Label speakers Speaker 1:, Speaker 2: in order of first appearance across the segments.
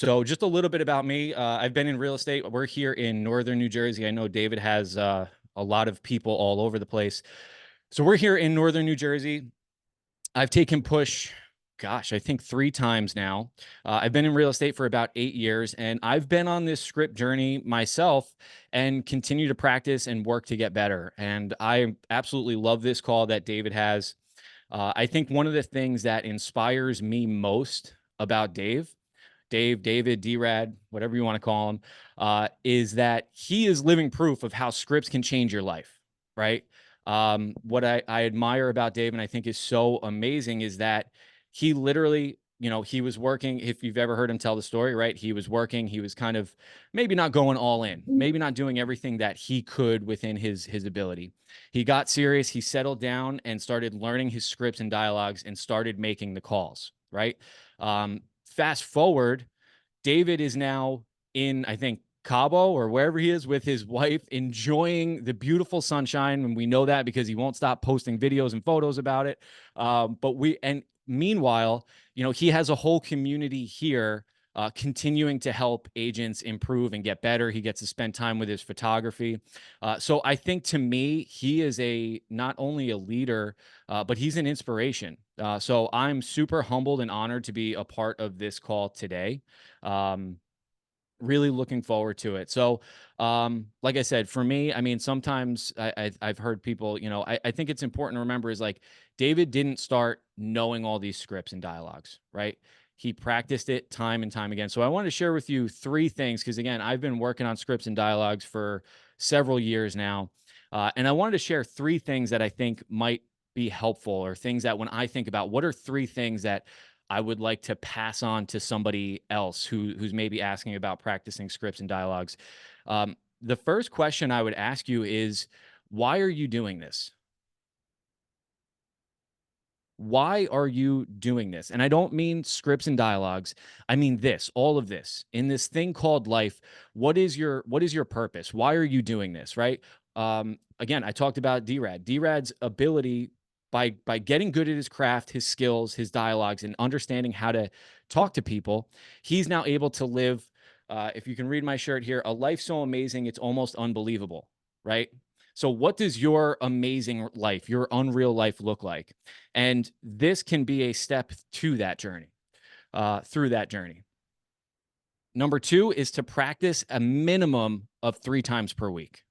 Speaker 1: So just a little bit about me. I've been in real estate. We're here in northern New Jersey. I know David has a lot of people all over the place. So we're here in northern New Jersey. I've taken push, gosh, I think 3 times now. I've been in real estate for about 8 years, and I've been on this script journey myself and continue to practice and work to get better. And I absolutely love this call that David has. I think one of the things that inspires me most about David, D-Rad, whatever you want to call him, is that he is living proof of how scripts can change your life, right? What I admire about Dave and I think is so amazing is that he literally, he was working. If you've ever heard him tell the story, right? He was working. He was kind of maybe not going all in, maybe not doing everything that he could within his ability. He got serious. He settled down and started learning his scripts and dialogues and started making the calls, right? Fast forward, David is now in, I think, Cabo or wherever he is with his wife, enjoying the beautiful sunshine. And we know that because he won't stop posting videos and photos about it. And meanwhile, he has a whole community here continuing to help agents improve and get better. He gets to spend time with his photography. So I think to me, he is not only a leader, but he's an inspiration. So I'm super humbled and honored to be a part of this call today. Um, Really looking forward to it. So, like I said, for me, I mean, sometimes I've heard people, I think it's important to remember is like David didn't start knowing all these scripts and dialogues, right? He practiced it time and time again. So I want to share with you 3 things because again, I've been working on scripts and dialogues for several years now, and I wanted to share 3 things that I think might be helpful or things that when I think about what are 3 things that I would like to pass on to somebody else who's maybe asking about practicing scripts and dialogues. The first question I would ask you is, why are you doing this? Why are you doing this? And I don't mean scripts and dialogues. I mean this, all of this in this thing called life. What is your purpose? Why are you doing this? Right. Again, I talked about D-Rad. D-Rad's ability by getting good at his craft, his skills, his dialogues, and understanding how to talk to people, he's now able to live, if you can read my shirt here, a life so amazing it's almost unbelievable. Right. So, what does your amazing life, your unreal life look like? And this can be a step to that journey, through that journey. Number 2 is to practice a minimum of 3 times per week.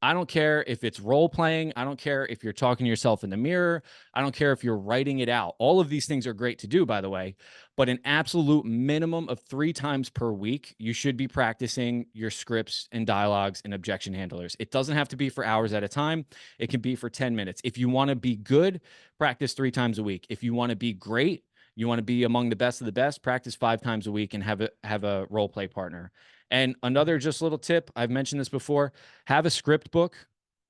Speaker 1: I don't care if it's role playing. I don't care if you're talking to yourself in the mirror. I don't care if you're writing it out. All of these things are great to do, by the way, but an absolute minimum of 3 times per week, you should be practicing your scripts and dialogues and objection handlers. It doesn't have to be for hours at a time. It can be for 10 minutes. If you want to be good, practice 3 times a week. If you want to be great, you want to be among the best of the best, practice 5 times a week and have a role play partner. And another just little tip, I've mentioned this before, have a script book.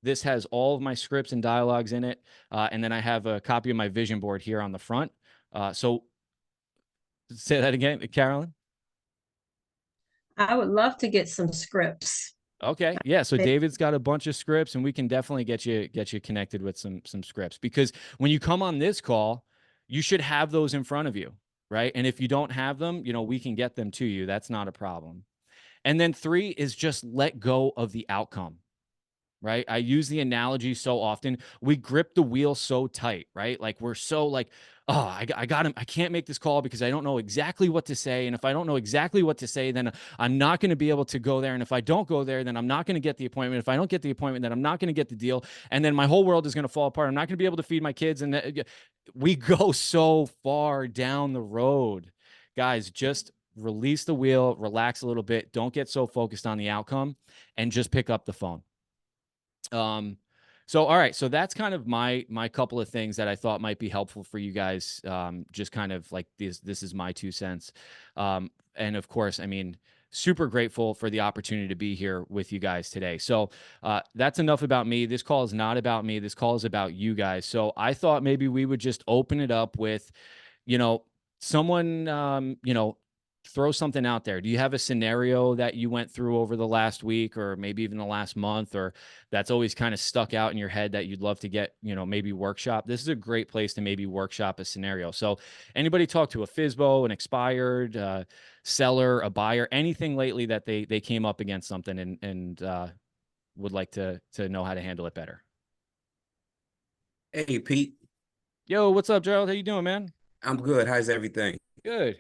Speaker 1: This has all of my scripts and dialogues in it. And then I have a copy of my vision board here on the front. So say that again, Carolyn.
Speaker 2: I would love to get some scripts.
Speaker 1: Okay. Yeah. So David's got a bunch of scripts and we can definitely get you connected with some scripts because when you come on this call, you should have those in front of you. Right. And if you don't have them, we can get them to you. That's not a problem. And then 3 is just let go of the outcome, right? I use the analogy so often. We grip the wheel so tight, right? Like we're so like, oh, I got him. I can't make this call because I don't know exactly what to say. And if I don't know exactly what to say, then I'm not going to be able to go there. And if I don't go there, then I'm not going to get the appointment. If I don't get the appointment, then I'm not going to get the deal. And then my whole world is going to fall apart. I'm not going to be able to feed my kids. And we go so far down the road, guys. Just release the wheel, relax a little bit. Don't get so focused on the outcome and just pick up the phone. So all right, so that's kind of my couple of things that I thought might be helpful for you guys. Just kind of like this is my 2 cents. And of course, I mean, super grateful for the opportunity to be here with you guys today. So that's enough about me. This call is not about me. This call is about you guys. So I thought maybe we would just open it up with, you know, someone, throw something out there. Do you have a scenario that you went through over the last week or maybe even the last month, or that's always kind of stuck out in your head that you'd love to get, maybe workshop? This is a great place to maybe workshop a scenario. So anybody talk to a FSBO, an expired seller, a buyer, anything lately that they came up against something and would like to know how to handle it better?
Speaker 3: Hey, Pete.
Speaker 1: Yo, what's up, Gerald? How you doing, man?
Speaker 3: I'm good. How's everything?
Speaker 1: Good.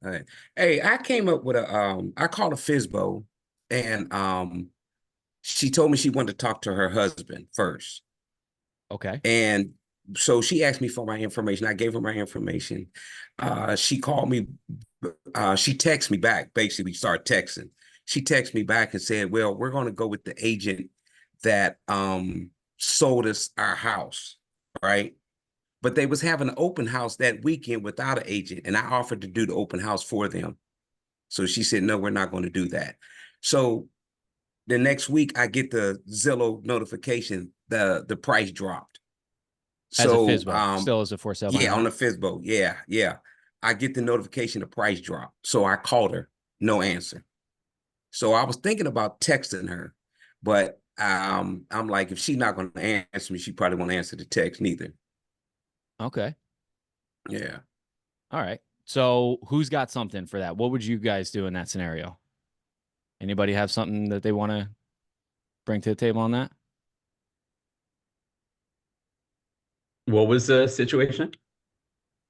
Speaker 3: All right. Hey, I came up with I called a FSBO, and she told me she wanted to talk to her husband first.
Speaker 1: Okay.
Speaker 3: And so she asked me for my information. I gave her my information. She called me, she texted me back. Basically, we started texting. She texted me back and said, well, we're going to go with the agent that sold us our house, right? But they was having an open house that weekend without an agent, and I offered to do the open house for them. So she said, no, we're not going to do that. So the next week I get the Zillow notification, the price dropped.
Speaker 1: As a
Speaker 3: So
Speaker 1: FSBO, still as a for sale by
Speaker 3: yeah,
Speaker 1: owner?
Speaker 3: on the FSBO. Yeah, yeah. I get the notification the price dropped. So I called her, no answer. So I was thinking about texting her, but I'm like, if she's not going to answer me, she probably won't answer the text neither.
Speaker 1: Okay.
Speaker 3: Yeah.
Speaker 1: All right. So who's got something for that? What would you guys do in that scenario? Anybody have something that they want to bring to the table on that?
Speaker 4: What was the situation?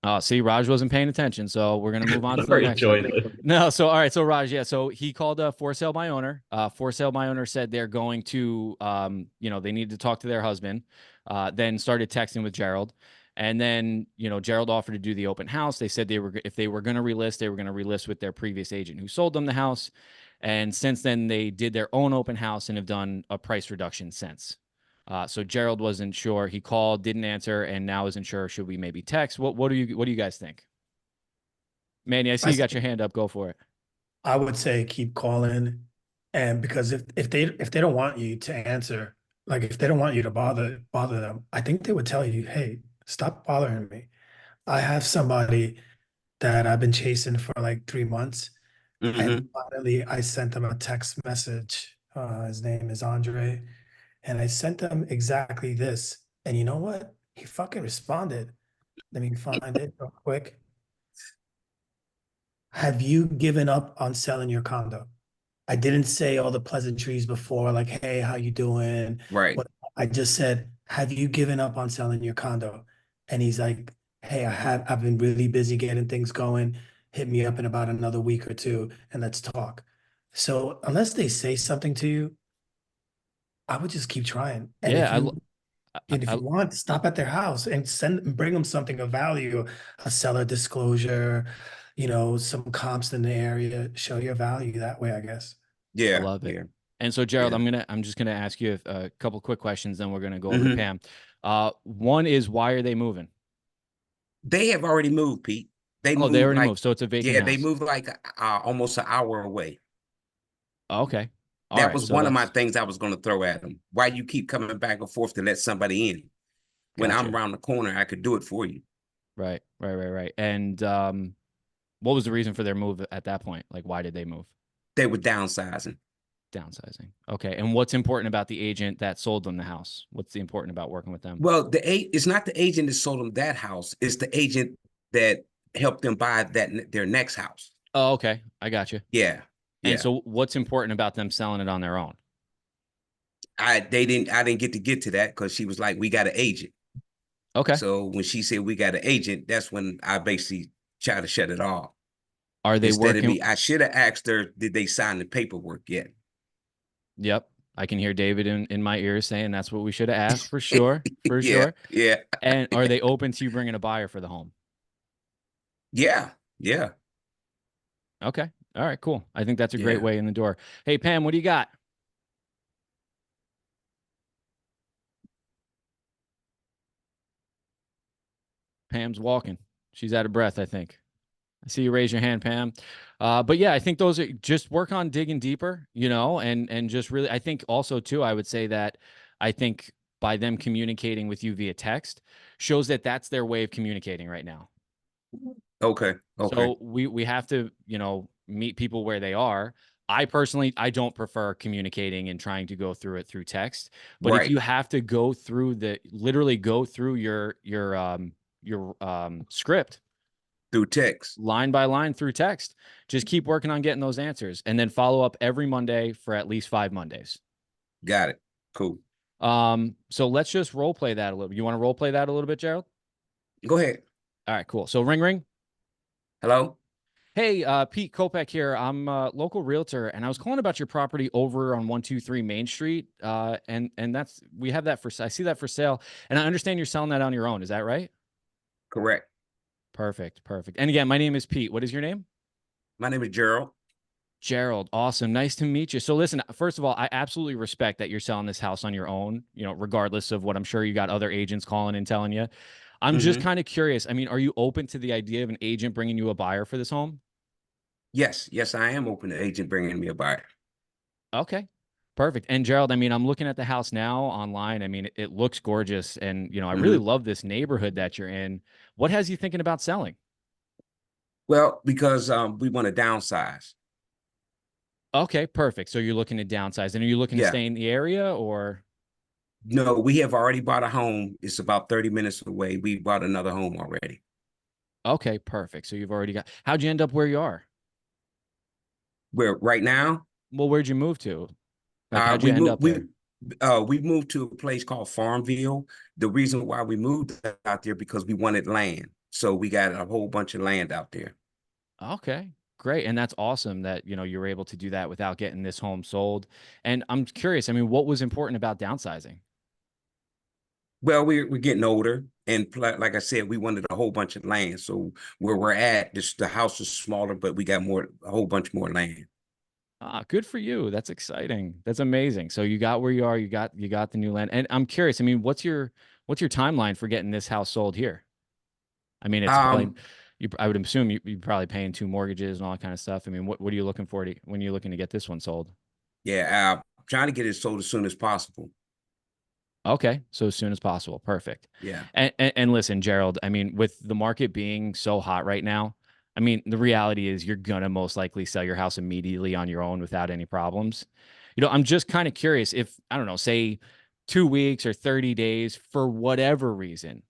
Speaker 1: Oh, see, Raj wasn't paying attention, so we're gonna move on to the
Speaker 4: Sorry,
Speaker 1: next one.
Speaker 4: Joy.
Speaker 1: No, so all right, so Raj, yeah, so he called a for sale by owner. For sale by owner said they're going to, they needed to talk to their husband. Then started texting with Gerald, and then Gerald offered to do the open house. They said if they were going to relist, they were going to relist with their previous agent who sold them the house. And since then, they did their own open house and have done a price reduction since. So Gerald wasn't sure. He called, didn't answer, and now isn't sure. Should we maybe text? What do you guys think? Manny, I see you got your hand up. Go for it.
Speaker 5: I would say keep calling, and because if they don't want you to answer, like if they don't want you to bother them, I think they would tell you, hey, stop bothering me. I have somebody that I've been chasing for like 3 months,
Speaker 3: Mhm.
Speaker 5: and finally I sent them a text message. His name is Andre, and I sent them exactly this. And you know what? He fucking responded. Let me find it real quick. Have you given up on selling your condo? I didn't say all the pleasantries before, like, hey, how you doing?
Speaker 3: Right.
Speaker 5: What I just said, have you given up on selling your condo? And he's like, hey, I've been really busy getting things going. Hit me up in about another week or two and let's talk. So unless they say something to you, I would just keep trying. And
Speaker 1: Yeah,
Speaker 5: if
Speaker 1: I
Speaker 5: you want, stop at their house and bring them something of value, a seller disclosure, some comps in the area, show your value that way, I guess.
Speaker 3: Yeah.
Speaker 1: love it.
Speaker 3: Yeah.
Speaker 1: And so, Gerald,
Speaker 3: Yeah.
Speaker 1: I'm just gonna ask you a couple quick questions, then we're gonna go over to
Speaker 3: Mhm.
Speaker 1: Pam. One is, why are they moving?
Speaker 3: They have already moved, Pete. They
Speaker 1: Oh, they
Speaker 3: moved
Speaker 1: already
Speaker 3: like,
Speaker 1: moved, so it's a vacant
Speaker 3: yeah,
Speaker 1: house.
Speaker 3: they moved like almost an hour away.
Speaker 1: Okay. All
Speaker 3: That
Speaker 1: right.
Speaker 3: was
Speaker 1: So
Speaker 3: one of my
Speaker 1: that's
Speaker 3: things I was going to throw at them. Why you keep coming back and forth to let somebody in? When I'm
Speaker 1: gotcha.
Speaker 3: around the corner, I could do it for you.
Speaker 1: Right. And what was the reason for their move at that point? Like, why did they move?
Speaker 3: They were downsizing.
Speaker 1: Downsizing. Okay. And what's important about the agent that sold them the house? What's the important about working with them?
Speaker 3: Well, it's not the agent that sold them that house. It's the agent that helped them buy their next house.
Speaker 1: Oh, okay. I got you.
Speaker 3: Yeah.
Speaker 1: And
Speaker 3: Yeah.
Speaker 1: so what's important about them selling it on their own?
Speaker 3: I didn't get to that because she was like, we got an agent.
Speaker 1: Okay.
Speaker 3: So when she said we got an agent, that's when I basically tried to shut it off.
Speaker 1: Are they
Speaker 3: Instead of
Speaker 1: working?
Speaker 3: me, I should have asked her, did they sign the paperwork yet?
Speaker 1: Yep. I can hear David in my ears saying that's what we should have asked for sure. For
Speaker 3: Yeah.
Speaker 1: sure.
Speaker 3: Yeah.
Speaker 1: And are they open to you bringing a buyer for the home?
Speaker 3: Yeah. Yeah.
Speaker 1: Okay. All right, cool. I think that's a great
Speaker 3: Yeah.
Speaker 1: way in the door. Hey, Pam, what do you got? Pam's walking. She's out of breath, I think. I see you raise your hand, Pam. But yeah, I think those are just work on digging deeper, and just really, I think also too, I would say that I think by them communicating with you via text shows that that's their way of communicating right now.
Speaker 3: Okay. Okay.
Speaker 1: So we have to, you know, meet people where they are. I personally, I don't prefer communicating and trying to go through it through text. But if
Speaker 3: Right.
Speaker 1: you have to go through literally go through your script
Speaker 3: Through text.
Speaker 1: line by line through text, just keep working on getting those answers, and then follow up every Monday for at least 5 Mondays.
Speaker 3: Got it. Cool.
Speaker 1: So let's just role play that a little. You want to role play that a little bit, Gerald?
Speaker 3: Go ahead.
Speaker 1: All right, cool. So ring ring.
Speaker 3: Hello.
Speaker 1: Hey, Pete Kopech here. I'm a local realtor, and I was calling about your property over on 123 Main Street. And we have that I see that for sale, and I understand you're selling that on your own. Is that right?
Speaker 3: Correct.
Speaker 1: Perfect, perfect. And again, my name is Pete. What is your name?
Speaker 3: My name is Gerald.
Speaker 1: Gerald. Awesome. Nice to meet you. So listen, first of all, I absolutely respect that you're selling this house on your own, you know, regardless of what I'm sure you got other agents calling and telling you. I'm just
Speaker 3: Mhm.
Speaker 1: kind of curious. I mean, are you open to the idea of an agent bringing you a buyer for this home?
Speaker 3: Yes. Yes, I am open to agent bringing me a buyer.
Speaker 1: Okay. Perfect. And Gerald, I mean, I'm looking at the house now online. I mean, it looks gorgeous. And, you know, I really
Speaker 3: Mhm.
Speaker 1: love this neighborhood that you're in. What has you thinking about selling?
Speaker 3: Well, because we want to downsize.
Speaker 1: Okay, perfect. So you're looking to downsize. And are you looking to
Speaker 3: Yeah.
Speaker 1: stay in the area or?
Speaker 3: No, we have already bought a home. It's about 30 minutes away. We bought another home already.
Speaker 1: Okay, perfect. So you've already how'd you end up where you are?
Speaker 3: Where right now,
Speaker 1: Well, where'd you move to? Like, how'd you
Speaker 3: we
Speaker 1: end
Speaker 3: moved
Speaker 1: up there?
Speaker 3: we moved to a place called Farmville. The reason why we moved out there because we wanted land. So we got a whole bunch of land out there.
Speaker 1: Okay, great. And that's awesome that, you know, you were able to do that without getting this home sold. And I'm curious, I mean, what was important about downsizing?
Speaker 3: Well, we're getting older, and like I said, we wanted a whole bunch of land. So where we're at, the house is smaller, but we got a whole bunch more land.
Speaker 1: Ah, good for you. That's exciting. That's amazing. So you got where you are, you got the new land. And I'm curious, I mean, what's your timeline for getting this house sold here? I mean, it's probably
Speaker 3: Um,
Speaker 1: I would assume you're probably paying 2 mortgages and all that kind of stuff. I mean, what are you looking for when you're looking to get this one sold?
Speaker 3: yeah, trying to get it sold as soon as possible.
Speaker 1: Okay, so as soon as possible. Perfect.
Speaker 3: Yeah.
Speaker 1: And listen, Gerald, I mean, with the market being so hot right now, I mean, the reality is you're gonna most likely sell your house immediately on your own without any problems. You know, I'm just kind of curious if, I don't know, say 2 weeks or 30 days for whatever reason,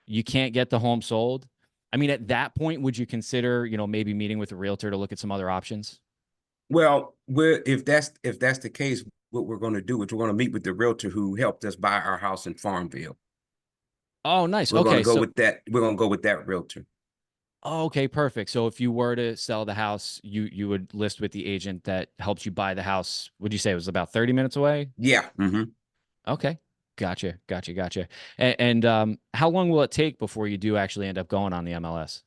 Speaker 1: you can't get the home sold. I mean, at that point, would you consider, you know, maybe meeting with a realtor to look at some other options?
Speaker 3: Well, if that's the case, what we're going to do is we're going to meet with the realtor who helped us buy our house in Farmville.
Speaker 1: Oh, nice.
Speaker 3: We're going to
Speaker 1: Okay,
Speaker 3: go
Speaker 1: so
Speaker 3: with that. We're going to go with that realtor.
Speaker 1: oh, okay, perfect. So if you were to sell the house, you would list with the agent that helped you buy the house. Would you say it was about 30 minutes away?
Speaker 3: Yeah.
Speaker 1: Okay. Gotcha. And how long will it take before you do actually end up going on the MLS?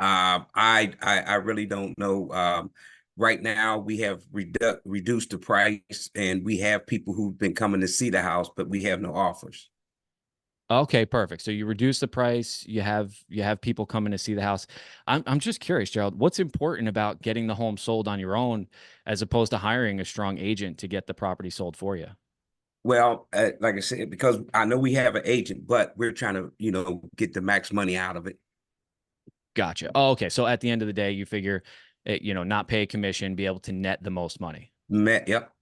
Speaker 3: I really don't know. Right now we have reduced the price, and we have people who've been coming to see the house, but we have no offers.
Speaker 1: Okay, perfect. So you reduce the price, you have people coming to see the house. I'm just curious, Gerald, what's important about getting the home sold on your own as opposed to hiring a strong agent to get the property sold for you?
Speaker 3: Well, like I said, because I know we have an agent, but we're trying to, get the max money out of it.
Speaker 1: Gotcha. Oh, okay. So at the end of the day, you figure, not pay a commission, be able to net the most money.
Speaker 3: Yep.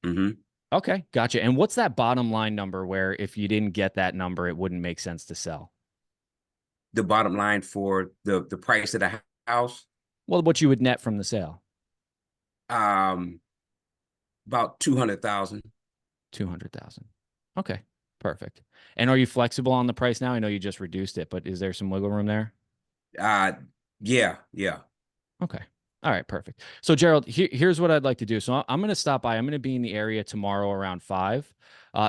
Speaker 1: Okay, gotcha. And what's that bottom line number where if you didn't get that number, it wouldn't make sense to sell?
Speaker 3: The bottom line for the price of the house,
Speaker 1: Well, what you would net from the sale?
Speaker 3: um, about 200,000.
Speaker 1: 200,000. Okay, perfect. And are you flexible on the price now? I know you just reduced it, but is there some wiggle room there?
Speaker 3: Yeah.
Speaker 1: Okay. All right, perfect. So Gerald, here's what I'd like to do. So I'm going to stop by. I'm going to be in the area tomorrow around 5.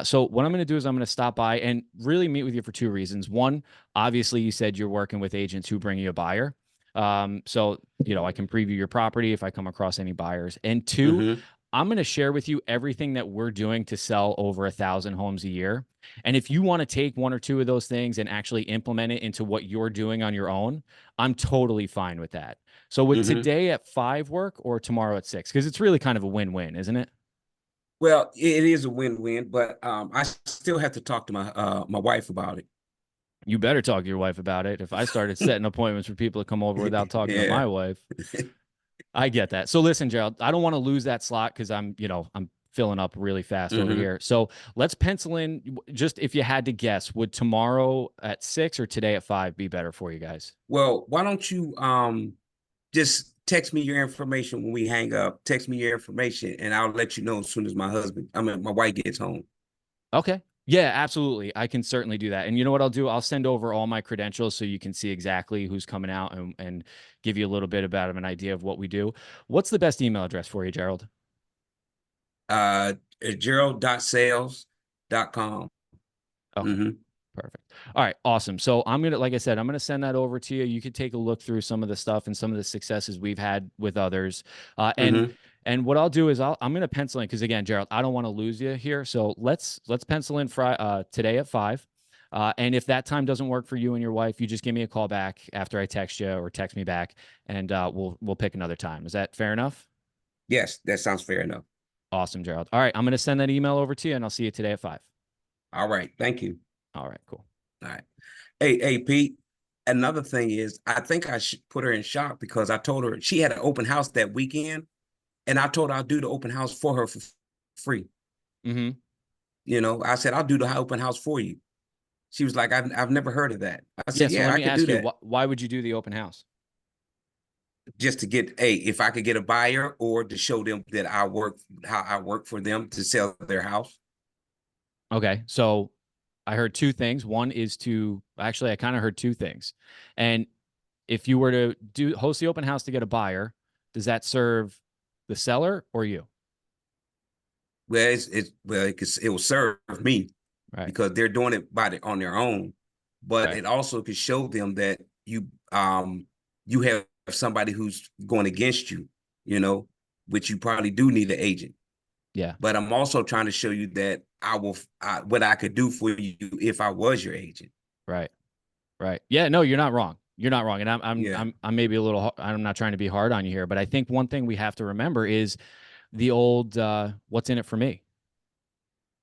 Speaker 1: So what I'm going to do is I'm going to stop by and really meet with you for 2 reasons. One, obviously you said you're working with agents who bring you a buyer. So, I can preview your property if I come across any buyers. And 2,
Speaker 3: hmm
Speaker 1: I'm going to share with you everything that we're doing to sell over 1,000 homes a year. And if you want to take 1 or 2 of those things and actually implement it into what you're doing on your own, I'm totally fine with that. So would
Speaker 3: hmm
Speaker 1: today at 5 work or tomorrow at 6? Because it's really kind of a win-win, isn't it?
Speaker 3: Well, it is a win-win, but I still have to talk to my wife about it.
Speaker 1: You better talk to your wife about it. If I started setting appointments for people to come over without talking to
Speaker 3: Yeah.
Speaker 1: my wife, I get that. So listen, Gerald, I don't want to lose that slot because I'm filling up really fast over
Speaker 3: Mhm.
Speaker 1: here. So let's pencil in. Just if you had to guess, would tomorrow at 6 or today at 5 be better for you guys?
Speaker 3: Well, why don't you just text me your information when we hang up. Text me your information, and I'll let you know as soon as my wife gets home.
Speaker 1: Okay. Yeah, absolutely. I can certainly do that. And you know what I'll do? I'll send over all my credentials so you can see exactly who's coming out and give you a little bit about an idea of what we do. What's the best email address for you, Gerald?
Speaker 3: Gerald.sales.com.
Speaker 1: Okay.
Speaker 3: Mm-hmm.
Speaker 1: Perfect. All right, awesome. So like I said, I'm gonna send that over to you. You could take a look through some of the stuff and some of the successes we've had with others.
Speaker 3: Mm-hmm.
Speaker 1: And what I'll do is I'm gonna pencil in because again, Gerald, I don't want to lose you here. So let's pencil in today at 5. And if that time doesn't work for you and your wife, you just give me a call back after I text you or text me back, and we'll pick another time. Is that fair enough?
Speaker 3: Yes, that sounds fair enough.
Speaker 1: Awesome, Gerald. All right, I'm gonna send that email over to you, and I'll see you today at 5.
Speaker 3: All right. Thank you.
Speaker 1: All right, cool.
Speaker 3: All right. Hey, Pete. Another thing is, I think I should put her in shock because I told her she had an open house that weekend, and I told her I'll do the open house for her for free.
Speaker 1: Mm-hmm.
Speaker 3: I said, I'll do the open house for you. She was like, I've never heard of that. I
Speaker 1: Yeah.
Speaker 3: said,
Speaker 1: So
Speaker 3: yeah,
Speaker 1: let
Speaker 3: I
Speaker 1: me
Speaker 3: could
Speaker 1: ask
Speaker 3: do
Speaker 1: you,
Speaker 3: that.
Speaker 1: why would you do the open house?
Speaker 3: Just to get, if I could get a buyer or to show them that how I work for them to sell their house.
Speaker 1: Okay. So I heard two things. One is I kind of heard two things. And if you were to host the open house to get a buyer, does that serve the seller or you?
Speaker 3: Well, it will serve me
Speaker 1: Right.
Speaker 3: because they're doing it on their own, but
Speaker 1: Right.
Speaker 3: it also could show them that you have somebody who's going against you, which you probably do need an agent.
Speaker 1: Yeah.
Speaker 3: But I'm also trying to show you that what I could do for you if I was your agent.
Speaker 1: Right. Right. Yeah. No, you're not wrong. You're not wrong. And
Speaker 3: Yeah.
Speaker 1: I'm maybe a little, I'm not trying to be hard on you here, but I think one thing we have to remember is the old, what's in it for me?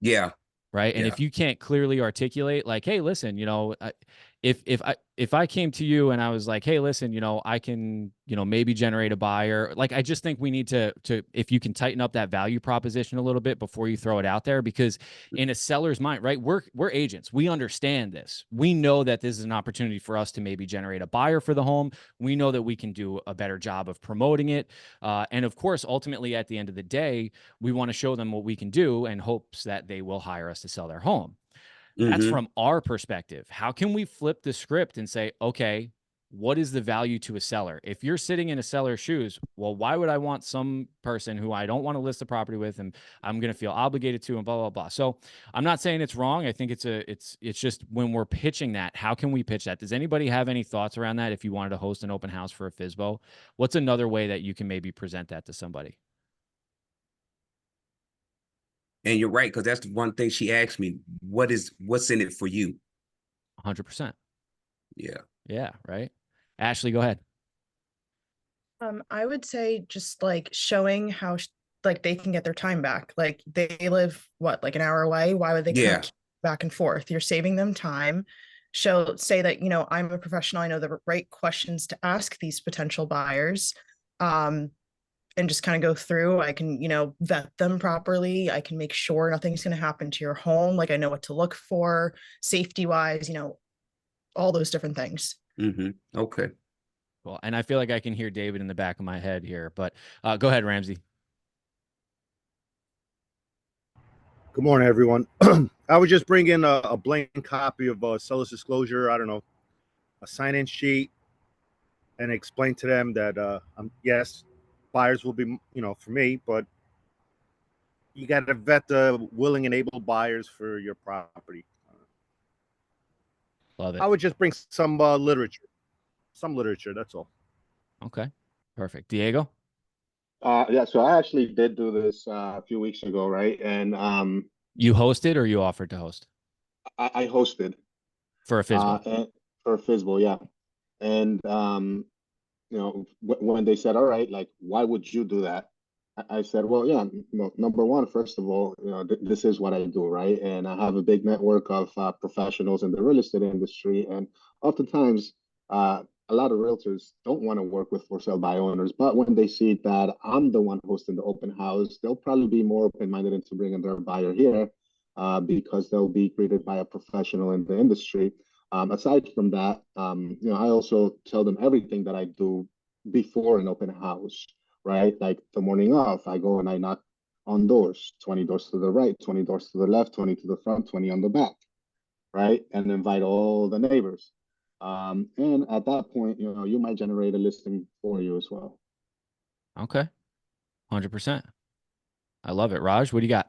Speaker 3: Yeah.
Speaker 1: Right. And
Speaker 3: Yeah.
Speaker 1: if you can't clearly articulate like, hey, listen, if I came to you and I was like, hey, listen, I can, maybe generate a buyer, like, I just think we need to if you can tighten up that value proposition a little bit before you throw it out there, because in a seller's mind, right, we're agents. We understand this. We know that this is an opportunity for us to maybe generate a buyer for the home. We know that we can do a better job of promoting it. And of course, ultimately, at the end of the day, we want to show them what we can do in hopes that they will hire us to sell their home. That's
Speaker 3: Mhm.
Speaker 1: from our perspective. How can we flip the script and say, okay, what is the value to a seller? If you're sitting in a seller's shoes, well, why would I want some person who I don't want to list the property with and I'm going to feel obligated to and blah, blah, blah. So I'm not saying it's wrong. I think it's just when we're pitching that, how can we pitch that? Does anybody have any thoughts around that? If you wanted to host an open house for a FSBO, what's another way that you can maybe present that to somebody?
Speaker 3: And you're right, because that's the one thing she asked me, what's in it for you?
Speaker 1: 100%.
Speaker 3: Yeah.
Speaker 1: Yeah. Right. Ashley, go ahead.
Speaker 6: I would say just like showing how like they can get their time back. Like they live like an hour away. Why would they
Speaker 3: Yeah.
Speaker 6: come back and forth? You're saving them time. Say that, I'm a professional. I know the right questions to ask these potential buyers. And just kind of go through. I can, vet them properly. I can make sure nothing's going to happen to your home. Like I know what to look for safety wise, all those different things.
Speaker 3: Mm-hmm. Okay.
Speaker 1: Well, and I feel like I can hear David in the back of my head here, but go ahead, Ramsey.
Speaker 7: Good morning, everyone. I would just bring in a blank copy of seller's disclosure, I don't know, a sign-in sheet, and explain to them that, yes, buyers will be, for me, but you got to vet the willing and able buyers for your property.
Speaker 1: Love it.
Speaker 7: I would just bring some literature, that's all.
Speaker 1: Okay, perfect. Diego?
Speaker 8: Yeah, so I actually did do this a few weeks ago, right? And
Speaker 1: You hosted or you offered to host?
Speaker 8: I hosted
Speaker 1: For a FSBO?
Speaker 8: and for a FSBO, yeah. And when they said, all right, like, why would you do that? I said, well, yeah, number one, first of all, this is what I do, right? And I have a big network of professionals in the real estate industry. And oftentimes, a lot of realtors don't want to work with for sale by owners, but when they see that I'm the one hosting the open house, they'll probably be more open-minded into bringing their buyer here because they'll be greeted by a professional in the industry. Aside from that, I also tell them everything that I do before an open house, right? Like the morning of, I go and I knock on doors, 20 doors to the right, 20 doors to the left, 20 to the front, 20 on the back, right? And invite all the neighbors. And at that point, you might generate a listing for you as well.
Speaker 1: Okay. 100%. I love it. Raj, what do you got?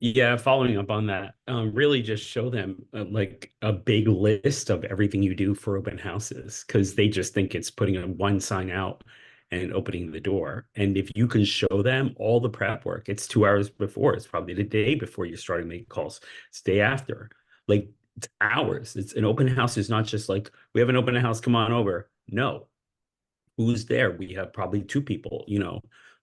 Speaker 4: Yeah, following up on that, really just show them like a big list of everything you do for open houses, because they just think it's putting one sign out and opening the door. And if you can show them all the prep work, it's 2 hours before, it's probably the day before you start to make calls, it's the day after, like it's hours. It's an open house is not just like, we have an open house, come on over. No, who's there? We have probably 2 people,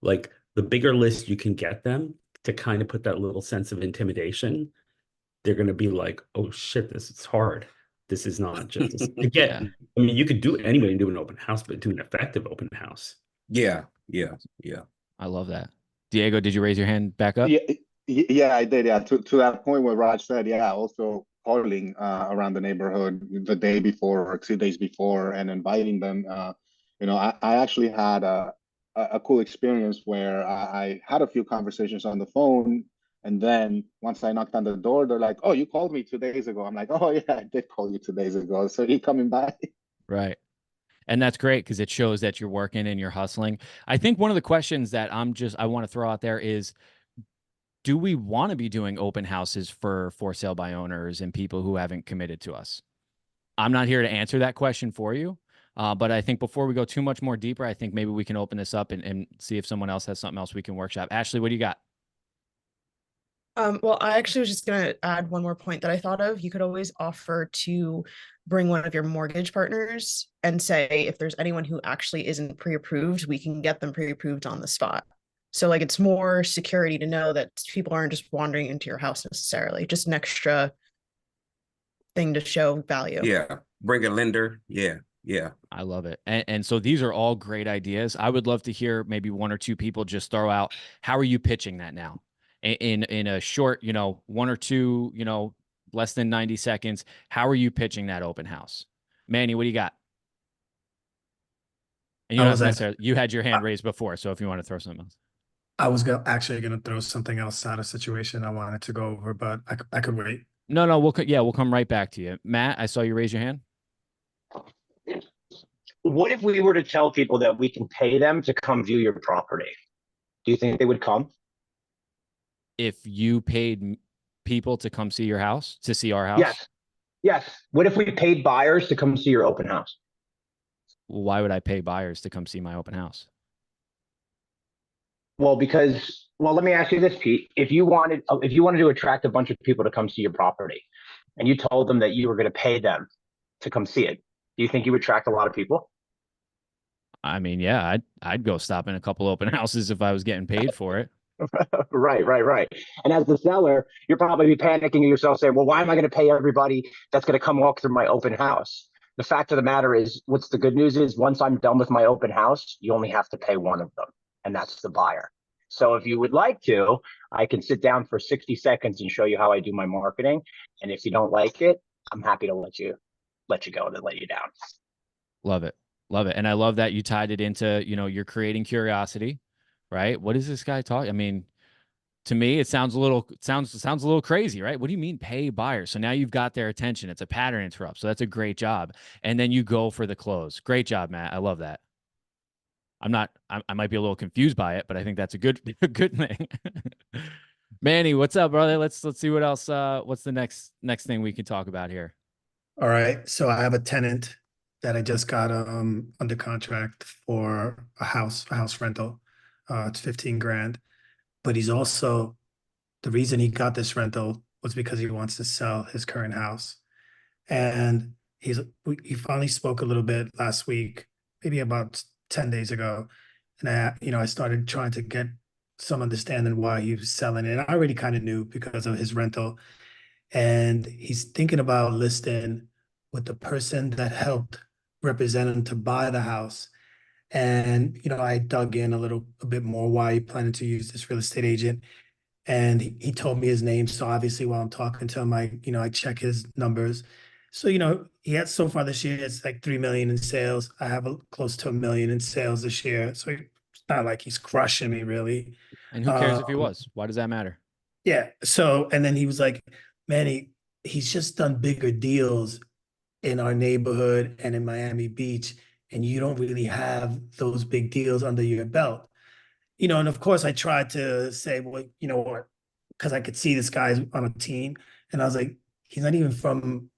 Speaker 4: like the bigger list you can get them to kind of put that little sense of intimidation, they're going to be like, oh shit, this is hard. This is not just again. I mean, you could do anybody do an open house, but do an effective open house.
Speaker 3: Yeah.
Speaker 1: I love that. Diego, did you raise your hand back up?
Speaker 8: Yeah, I did. Yeah, to that point where Raj said, yeah, also calling around the neighborhood the day before or 2 days before and inviting them. I actually had a cool experience where I had a few conversations on the phone. And then once I knocked on the door, they're like, oh, you called me 2 days ago. I'm like, oh, yeah, I did call you 2 days ago. So you coming by?
Speaker 1: Right. And that's great because it shows that you're working and you're hustling. I think one of the questions that I want to throw out there is, do we want to be doing open houses for sale by owners and people who haven't committed to us? I'm not here to answer that question for you. But I think before we go too much more deeper, I think maybe we can open this up and see if someone else has something else we can workshop. Ashley, what do you got?
Speaker 6: Well, I actually was just going to add one more point that I thought of. You could always offer to bring one of your mortgage partners and say, if there's anyone who actually isn't pre-approved, we can get them pre-approved on the spot. So like it's more security to know that people aren't just wandering into your house necessarily, just an extra thing to show value.
Speaker 3: Yeah. Bring a lender. Yeah.
Speaker 1: I love it. And so these are all great ideas. I would love to hear maybe 1 or 2 people just throw out, how are you pitching that now? In a short, 1 or 2, less than 90 seconds, how are you pitching that open house? Manny, what do you got? And you had your hand raised before, so if you want to throw something else.
Speaker 5: I was actually going to throw something else out of situation I wanted to go over, but I could wait.
Speaker 1: No, we'll come right back to you. Matt, I saw you raise your hand.
Speaker 9: What if we were to tell people that we can pay them to come view your property? Do you think they would come?
Speaker 1: If you paid people to come see your house, to see our house?
Speaker 9: Yes. What if we paid buyers to come see your open house?
Speaker 1: Why would I pay buyers to come see my open house?
Speaker 9: Well, let me ask you this, Pete. If you wanted to attract a bunch of people to come see your property and you told them that you were going to pay them to come see it, do you think you would attract a lot of people?
Speaker 1: I mean, yeah, I'd go stop in a couple open houses if I was getting paid for it.
Speaker 9: Right. And as the seller, you're probably panicking yourself saying, well, why am I going to pay everybody that's going to come walk through my open house? The fact of the matter is, what's the good news is, once I'm done with my open house, you only have to pay one of them, and that's the buyer. So if you would like to, I can sit down for 60 seconds and show you how I do my marketing. And if you don't like it, I'm happy to let you go and then let you down.
Speaker 1: Love it. And I love that you tied it into, you're creating curiosity, right? What is this guy talking? I mean, to me, it sounds a little crazy, right? What do you mean pay buyers? So now you've got their attention. It's a pattern interrupt. So that's a great job. And then you go for the close. Great job, Matt. I love that. I might be a little confused by it, but I think that's a good thing. Manny, what's up, brother? Let's see what else. What's the next thing we can talk about here?
Speaker 5: All right. So I have a tenant that I just got under contract for a house rental. It's 15 grand. But he's also, the reason he got this rental was because he wants to sell his current house. And he finally spoke a little bit last week, maybe about 10 days ago. And I started trying to get some understanding why he was selling it. I already kind of knew because of his rental. And he's thinking about listing with the person that helped represent him to buy the house. And, I dug in a bit more why he planning to use this real estate agent. And he told me his name. So obviously while I'm talking to him, I check his numbers. So, he had so far this year, it's like 3 million in sales. I have close to 1 million in sales this year. So it's not like he's crushing me really.
Speaker 1: And who cares if he was? Why does that matter?
Speaker 5: Yeah. So, and then he was like, man, he's just done bigger deals in our neighborhood and in Miami Beach, and you don't really have those big deals under your belt. And of course I tried to say, well, you know what, because I could see this guy's on a team, and I was like, he's not even from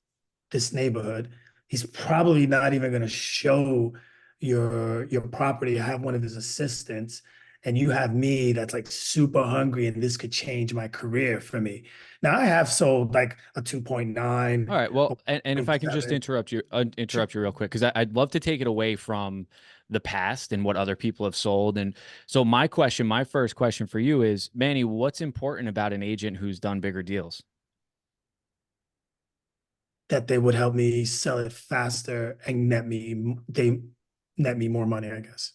Speaker 5: this neighborhood. He's probably not even going to show your property. I have one of his assistants, and you have me that's like super hungry, and this could change my career for me. Now I have sold like a 2.9.
Speaker 1: All right. Well, and if I can just
Speaker 5: 0.7.
Speaker 1: interrupt you real quick, because I'd love to take it away from the past and what other people have sold. And so my first question for you is, Manny, what's important about an agent who's done bigger deals?
Speaker 5: That they would help me sell it faster and net me more money, I guess.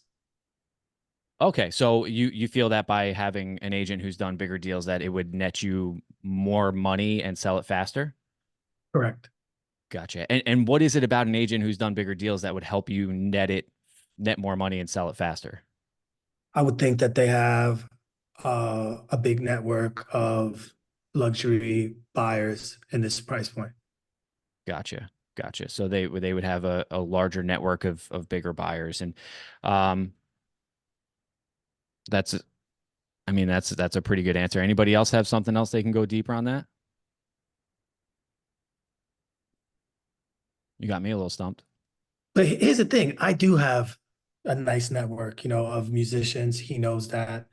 Speaker 1: Okay, so you feel that by having an agent who's done bigger deals, that it would net you more money and sell it faster?
Speaker 5: Correct.
Speaker 1: Gotcha. And what is it about an agent who's done bigger deals that would help you net more money and sell it faster?
Speaker 5: I would think that they have a big network of luxury buyers in this price point.
Speaker 1: Gotcha. So they would have a larger network of bigger buyers. And that's a pretty good answer. Anybody else have something else they can go deeper on that? You got me a little stumped.
Speaker 5: But here's the thing, I do have a nice network, of musicians. He knows that,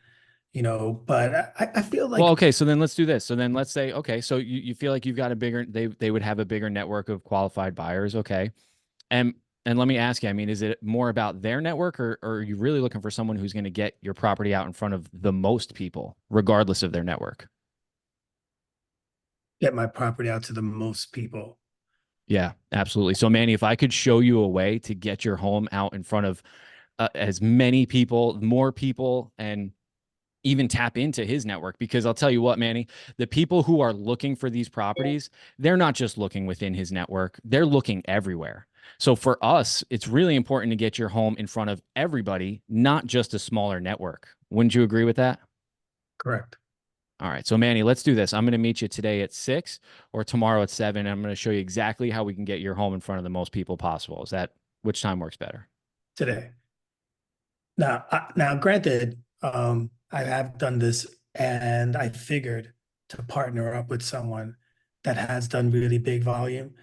Speaker 5: but I feel like,
Speaker 1: Well, okay, so then let's do this. So then let's say, okay, so you feel like you've got they would have a bigger network of qualified buyers. Okay. And let me ask you, I mean, is it more about their network, or are you really looking for someone who's going to get your property out in front of the most people, regardless of their network?
Speaker 5: get my property out to the most people.
Speaker 1: Yeah, absolutely. So Manny, if I could show you a way to get your home out in front of as many people, more people, and even tap into his network, because I'll tell you what, Manny, the people who are looking for these properties, they're not just looking within his network, they're looking everywhere. So for us, it's really important to get your home in front of everybody, not just a smaller network. Wouldn't you agree with that?
Speaker 5: Correct.
Speaker 1: All right. So Manny, let's do this. I'm going to meet you today at 6 or tomorrow at 7. I'm going to show you exactly how we can get your home in front of the most people possible. Which time works better?
Speaker 5: Today. Now, granted, I have done this, and I figured to partner up with someone that has done really big volume.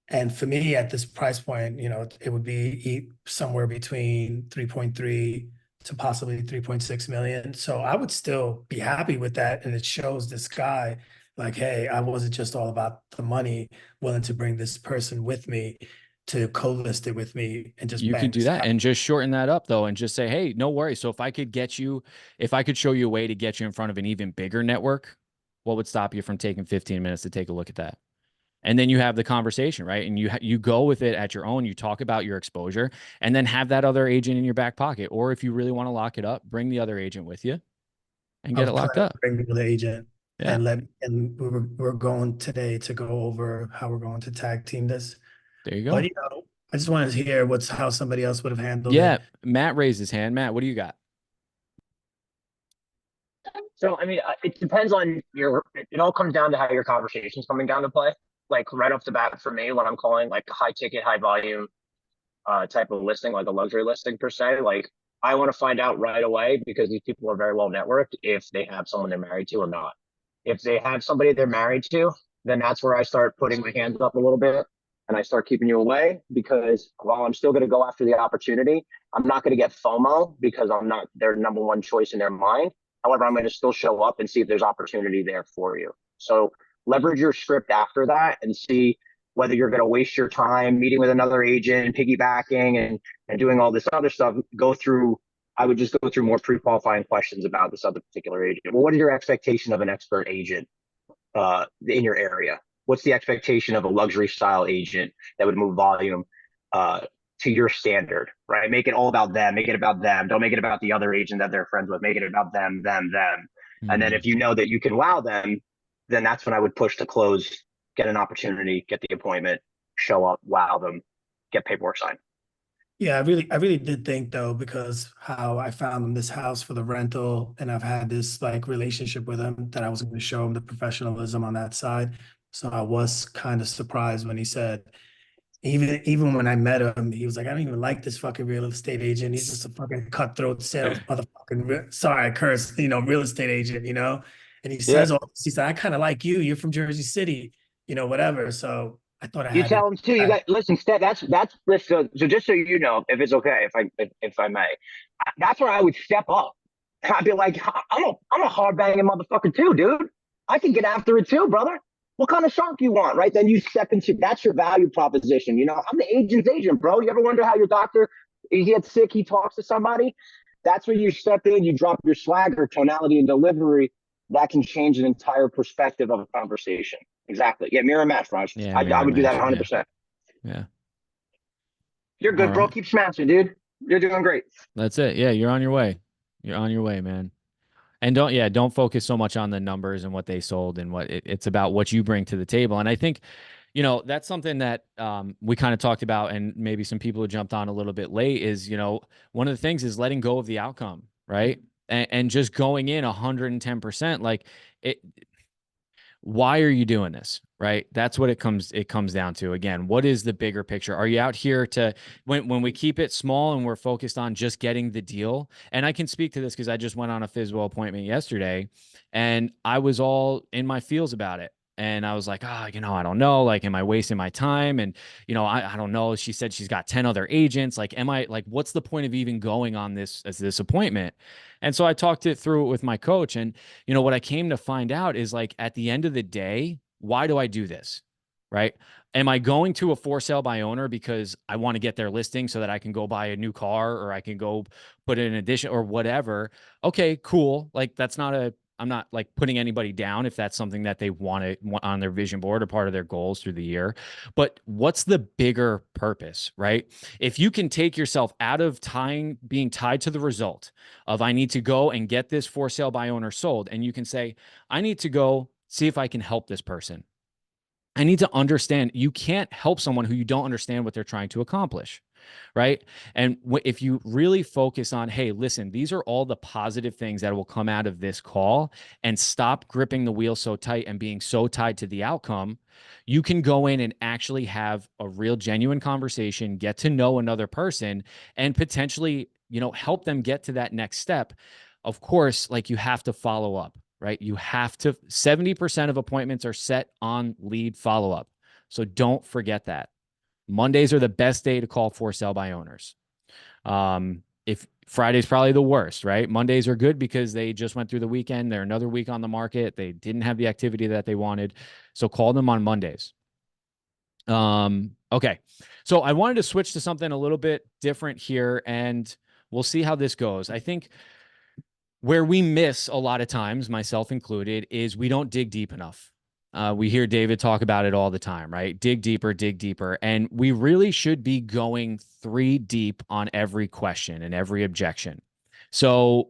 Speaker 5: And for me, at this price point, it would be somewhere between 3.3 to possibly 3.6 million. So I would still be happy with that. And it shows this guy like, hey, I wasn't just all about the money, willing to bring this person with me to co-list it with me, and just
Speaker 1: You could do that and just shorten that up though, and just say, hey, no worries. So if I could show you a way to get you in front of an even bigger network, what would stop you from taking 15 minutes to take a look at that? And then you have the conversation, right? And you go with it at your own, you talk about your exposure, and then have that other agent in your back pocket. Or if you really want to lock it up, bring the other agent with you and get it locked up.
Speaker 5: Bring the agent.
Speaker 1: Yeah.
Speaker 5: And we're going today to go over how we're going to tag team this.
Speaker 1: There you go.
Speaker 5: But I just wanted to hear how somebody else would have handled it.
Speaker 1: Yeah, Matt raised his hand. Matt, what do you got?
Speaker 9: So, I mean, it depends on it all comes down to how your conversation's coming down to play. Like right off the bat for me, when I'm calling like high ticket, high volume type of listing, like a luxury listing per se, like I want to find out right away, because these people are very well networked, if they have someone they're married to or not. If they have somebody they're married to, then that's where I start putting my hands up a little bit and I start keeping you away, because while I'm still going to go after the opportunity, I'm not going to get FOMO because I'm not their number one choice in their mind. However, I'm going to still show up and see if there's opportunity there for you. So leverage your script after that and see whether you're going to waste your time meeting with another agent, piggybacking and doing all this other stuff. Go through I would just go through more pre-qualifying questions about this other particular agent. Well, what is your expectation of an expert agent in your area? What's the expectation of a luxury style agent that would move volume to your standard, right? Make it all about them. Make it about them. Don't make it about the other agent that they're friends with. Make it about them, them, them. And then if you know that you can wow them, then that's when I would push to close, get an opportunity, get the appointment, show up, wow them, get paperwork signed.
Speaker 5: Yeah, I really did think though, because how I found him this house for the rental, and I've had this like relationship with him, that I was going to show him the professionalism on that side. So I was kind of surprised when he said, even when I met him, he was like, I don't even like this fucking real estate agent. He's just a fucking cutthroat sales motherfucking, sorry, I cursed, real estate agent, And he says all this, he said, I kind of like you. You're from Jersey City, whatever. So I thought I
Speaker 9: You
Speaker 5: had
Speaker 9: tell them too. You got listen, Steph. That's so just so you know, if it's okay, if I may, that's where I would step up. I'd be like, I'm a hard banging motherfucker too, dude. I can get after it too, brother. What kind of shark you want, right? Then you step into that's your value proposition. I'm the agent's agent, bro. You ever wonder how your doctor, he gets sick, he talks to somebody? That's where you step in, you drop your swagger, tonality, and delivery. That can change an entire perspective of a conversation. Exactly. Yeah, mirror match, Raj.
Speaker 1: Yeah,
Speaker 9: I would do that
Speaker 1: mirror match,
Speaker 9: 100%.
Speaker 1: Yeah.
Speaker 9: You're good,
Speaker 1: All
Speaker 9: bro.
Speaker 1: right.
Speaker 9: Keep smashing, dude. You're doing great.
Speaker 1: That's it. Yeah, you're on your way. You're on your way, man. And don't focus so much on the numbers and what they sold and what it's about what you bring to the table. And I think, that's something that we kind of talked about, and maybe some people who jumped on a little bit late is, one of the things is letting go of the outcome, right? And just going in 110%, like it. Why are you doing this? Right. That's what it comes down to. Again, what is the bigger picture? Are you out here to, when we keep it small and we're focused on just getting the deal? And I can speak to this because I just went on a FSBO appointment yesterday and I was all in my feels about it. And I was like, I don't know. Like, am I wasting my time? And, I don't know. She said she's got 10 other agents. Like, what's the point of even going on this appointment? And so I talked it through with my coach. And, what I came to find out is like, at the end of the day, why do I do this? Right? Am I going to a for sale by owner because I want to get their listing so that I can go buy a new car or I can go put in an addition or whatever? Okay, cool. Like I'm not like putting anybody down if that's something that they want on their vision board or part of their goals through the year. But what's the bigger purpose, right? If you can take yourself out of being tied to the result of I need to go and get this for sale by owner sold, and you can say, I need to go see if I can help this person. I need to understand. You can't help someone who you don't understand what they're trying to accomplish. Right. And if you really focus on, hey, listen, these are all the positive things that will come out of this call, and stop gripping the wheel so tight and being so tied to the outcome, you can go in and actually have a real genuine conversation, get to know another person, and potentially, help them get to that next step. Of course, like you have to follow up, right? You have to, 70% of appointments are set on lead follow-up. So don't forget that. Mondays are the best day to call for sale by owners. If Friday's probably the worst, right? Mondays are good because they just went through the weekend. They're another week on the market. They didn't have the activity that they wanted. So call them on Mondays. Okay. So I wanted to switch to something a little bit different here, and we'll see how this goes. I think where we miss a lot of times, myself included, is we don't dig deep enough. We hear David talk about it all the time, right? Dig deeper. And we really should be going 3 deep on every question and every objection. So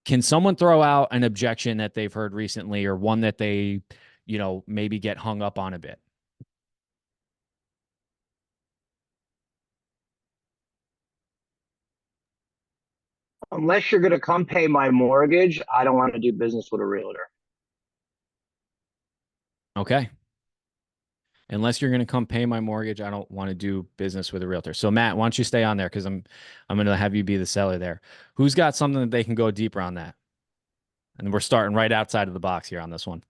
Speaker 1: can someone throw out an objection that they've heard recently, or one that they, maybe get hung up on a bit?
Speaker 9: Unless you're going to come pay my mortgage, I don't want to do business with a realtor.
Speaker 1: Okay. Unless you're going to come pay my mortgage, I don't want to do business with a realtor. So Matt, why don't you stay on there? Cause I'm going to have you be the seller there. Who's got something that they can go deeper on that? And we're starting right outside of the box here on this one.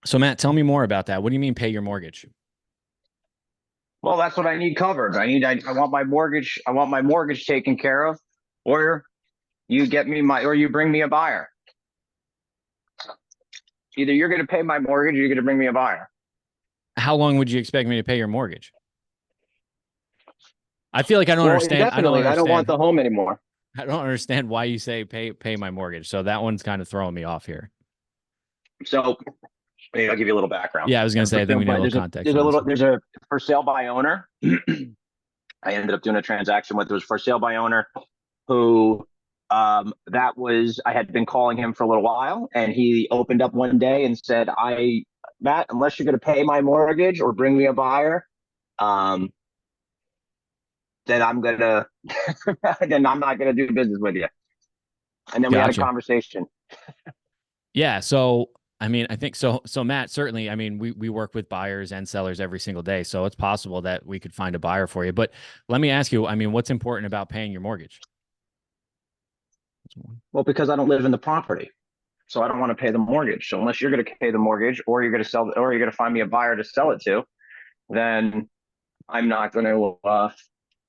Speaker 1: So Matt, tell me more about that. What do you mean pay your mortgage?
Speaker 9: Well, that's what I need covered. I want my mortgage taken care of, or you get me or you bring me a buyer. Either you're going to pay my mortgage or you're going to bring me a buyer.
Speaker 1: How long would you expect me to pay your mortgage? I feel like I don't
Speaker 9: Well,
Speaker 1: understand. I don't
Speaker 9: indefinitely, I don't want
Speaker 1: understand.
Speaker 9: the home anymore.
Speaker 1: I don't understand why you say pay my mortgage. So that one's kind of throwing me off here.
Speaker 9: So maybe I'll give you a little background.
Speaker 1: Yeah, I was gonna say I think we need a little context.
Speaker 9: There's a for sale by owner. I ended up doing a transaction with, it was for sale by owner who that was, I had been calling him for a little while, and he opened up one day and said, Matt, unless you're going to pay my mortgage or bring me a buyer, then I'm gonna then I'm not gonna do business with you. And then we had a
Speaker 1: Gotcha.
Speaker 9: conversation.
Speaker 1: Yeah. So I mean, I think so. So Matt, certainly, I mean, we work with buyers and sellers every single day. So it's possible that we could find a buyer for you. But let me ask you, I mean, what's important about paying your mortgage?
Speaker 9: Well, because I don't live in the property, so I don't want to pay the mortgage. So unless you're going to pay the mortgage, or you're going to sell, or you're going to find me a buyer to sell it to, then I'm not going to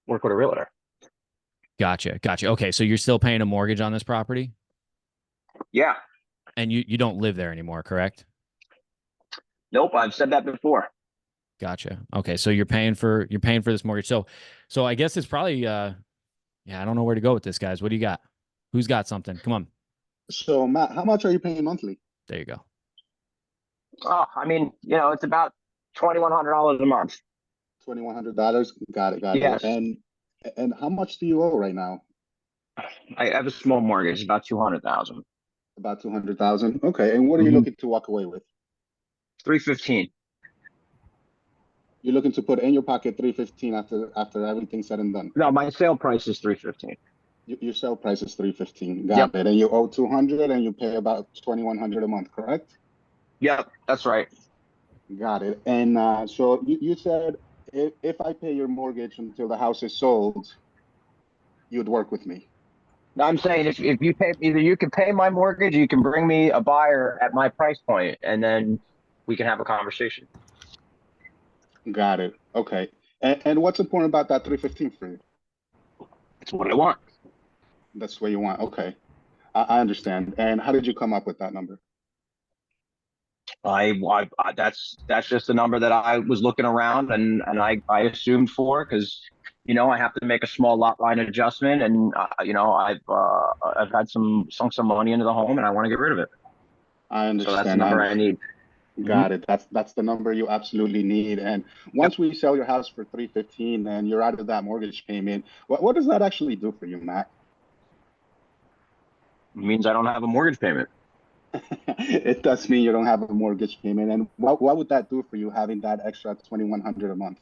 Speaker 9: work with a realtor.
Speaker 1: Gotcha. Okay. So you're still paying a mortgage on this property?
Speaker 9: Yeah.
Speaker 1: And you don't live there anymore, correct?
Speaker 9: Nope. I've said that before.
Speaker 1: Gotcha. Okay. So you're paying for this mortgage. So I guess it's probably yeah, I don't know where to go with this, guys. What do you got? Who's got something? Come on.
Speaker 8: So Matt, how much are you paying monthly?
Speaker 1: There you go.
Speaker 9: Oh, I mean, it's about $2,100 a month.
Speaker 8: $2,100. Got it.
Speaker 9: Yes.
Speaker 8: And how much do you owe right now?
Speaker 9: I have a small mortgage, about 200,000.
Speaker 8: About 200,000. Okay. And what are you looking to walk away with?
Speaker 9: 315.
Speaker 8: You're looking to put in your pocket 315 after everything's said and done.
Speaker 9: No, my sale price is 315.
Speaker 8: Your sale price is 315. Got it. And you owe 200 and you pay about 2,100 a month, correct?
Speaker 9: Yep, that's right.
Speaker 8: Got it. And so you said if I pay your mortgage until the house is sold, you'd work with me.
Speaker 9: I'm saying if you pay, either you can pay my mortgage, or you can bring me a buyer at my price point, and then we can have a conversation.
Speaker 8: Got it. Okay. And what's important about that 315 for you?
Speaker 9: That's what I want.
Speaker 8: That's what you want. Okay. I understand. And how did you come up with that number?
Speaker 9: That's just the number that I was looking around and I assumed for, because I have to make a small lot line adjustment, and I've had sunk some money into the home, and I want to get rid of it.
Speaker 8: I understand.
Speaker 9: So that's the number I need.
Speaker 8: Got it. That's the number you absolutely need. And once we sell your house for 315 and you're out of that mortgage payment, what does that actually do for you, Matt?
Speaker 9: It means I don't have a mortgage payment.
Speaker 8: It does mean you don't have a mortgage payment. And what would that do for you, having that extra $2,100 a month?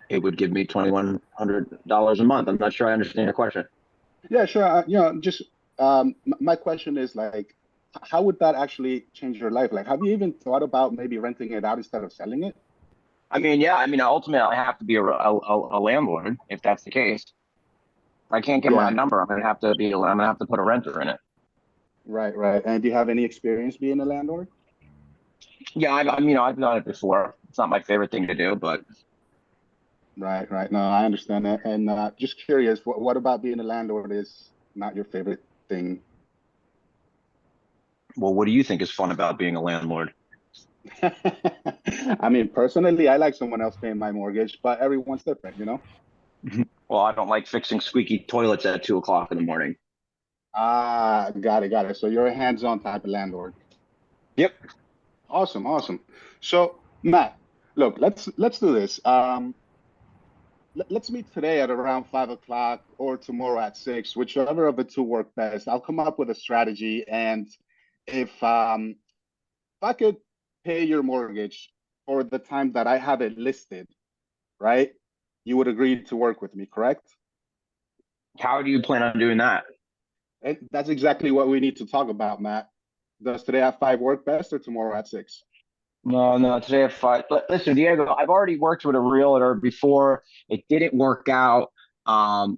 Speaker 9: It would give me $2,100 a month. I'm not sure I understand your question.
Speaker 8: Yeah, sure. Just my question is, like, how would that actually change your life? Like, have you even thought about maybe renting it out instead of selling it?
Speaker 9: I mean, yeah. I mean, ultimately, I have to be a landlord if that's the case. If I can't get my number, I'm gonna have to put a renter in it.
Speaker 8: Right. And do you have any experience being a landlord?
Speaker 9: Yeah, I've done it before. It's not my favorite thing to do, but.
Speaker 8: Right. No, I understand that. And just curious, what about being a landlord is not your favorite thing?
Speaker 9: Well, what do you think is fun about being a landlord?
Speaker 8: I mean, personally, I like someone else paying my mortgage, but everyone's different,
Speaker 9: Well, I don't like fixing squeaky toilets at 2 o'clock in the morning.
Speaker 8: Got it. So you're a hands-on type of landlord.
Speaker 9: Yep.
Speaker 8: Awesome. So Matt, look, let's do this. Let's meet today at around 5 o'clock or tomorrow at 6, whichever of the two work best. I'll come up with a strategy, and if I could pay your mortgage for the time that I have it listed, right? You would agree to work with me, correct?
Speaker 9: How do you plan on doing that?
Speaker 8: And that's exactly what we need to talk about, Matt. Does today at 5 work best or tomorrow at 6?
Speaker 9: No, today at 5. Listen, Diego, I've already worked with a realtor before. It didn't work out. I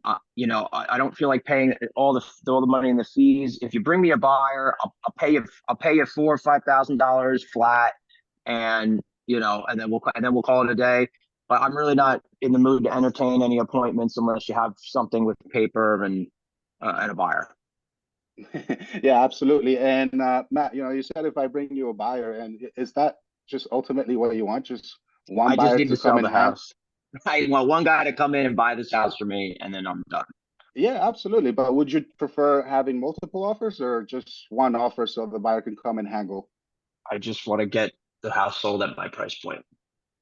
Speaker 9: don't feel like paying all the money in the fees. If you bring me a buyer, I'll pay you $4,000 or $5,000 flat, and then we'll call it a day. But I'm really not in the mood to entertain any appointments unless you have something with paper and a buyer.
Speaker 8: Yeah, absolutely. And Matt, you said if I bring you a buyer, and is that just ultimately what you want? Just one buyer to come in the house?
Speaker 9: I want one guy to come in and buy this house for me, and then I'm done.
Speaker 8: Yeah, absolutely. But would you prefer having multiple offers or just one offer so the buyer can come and haggle?
Speaker 9: I just want to get the house sold at my price point.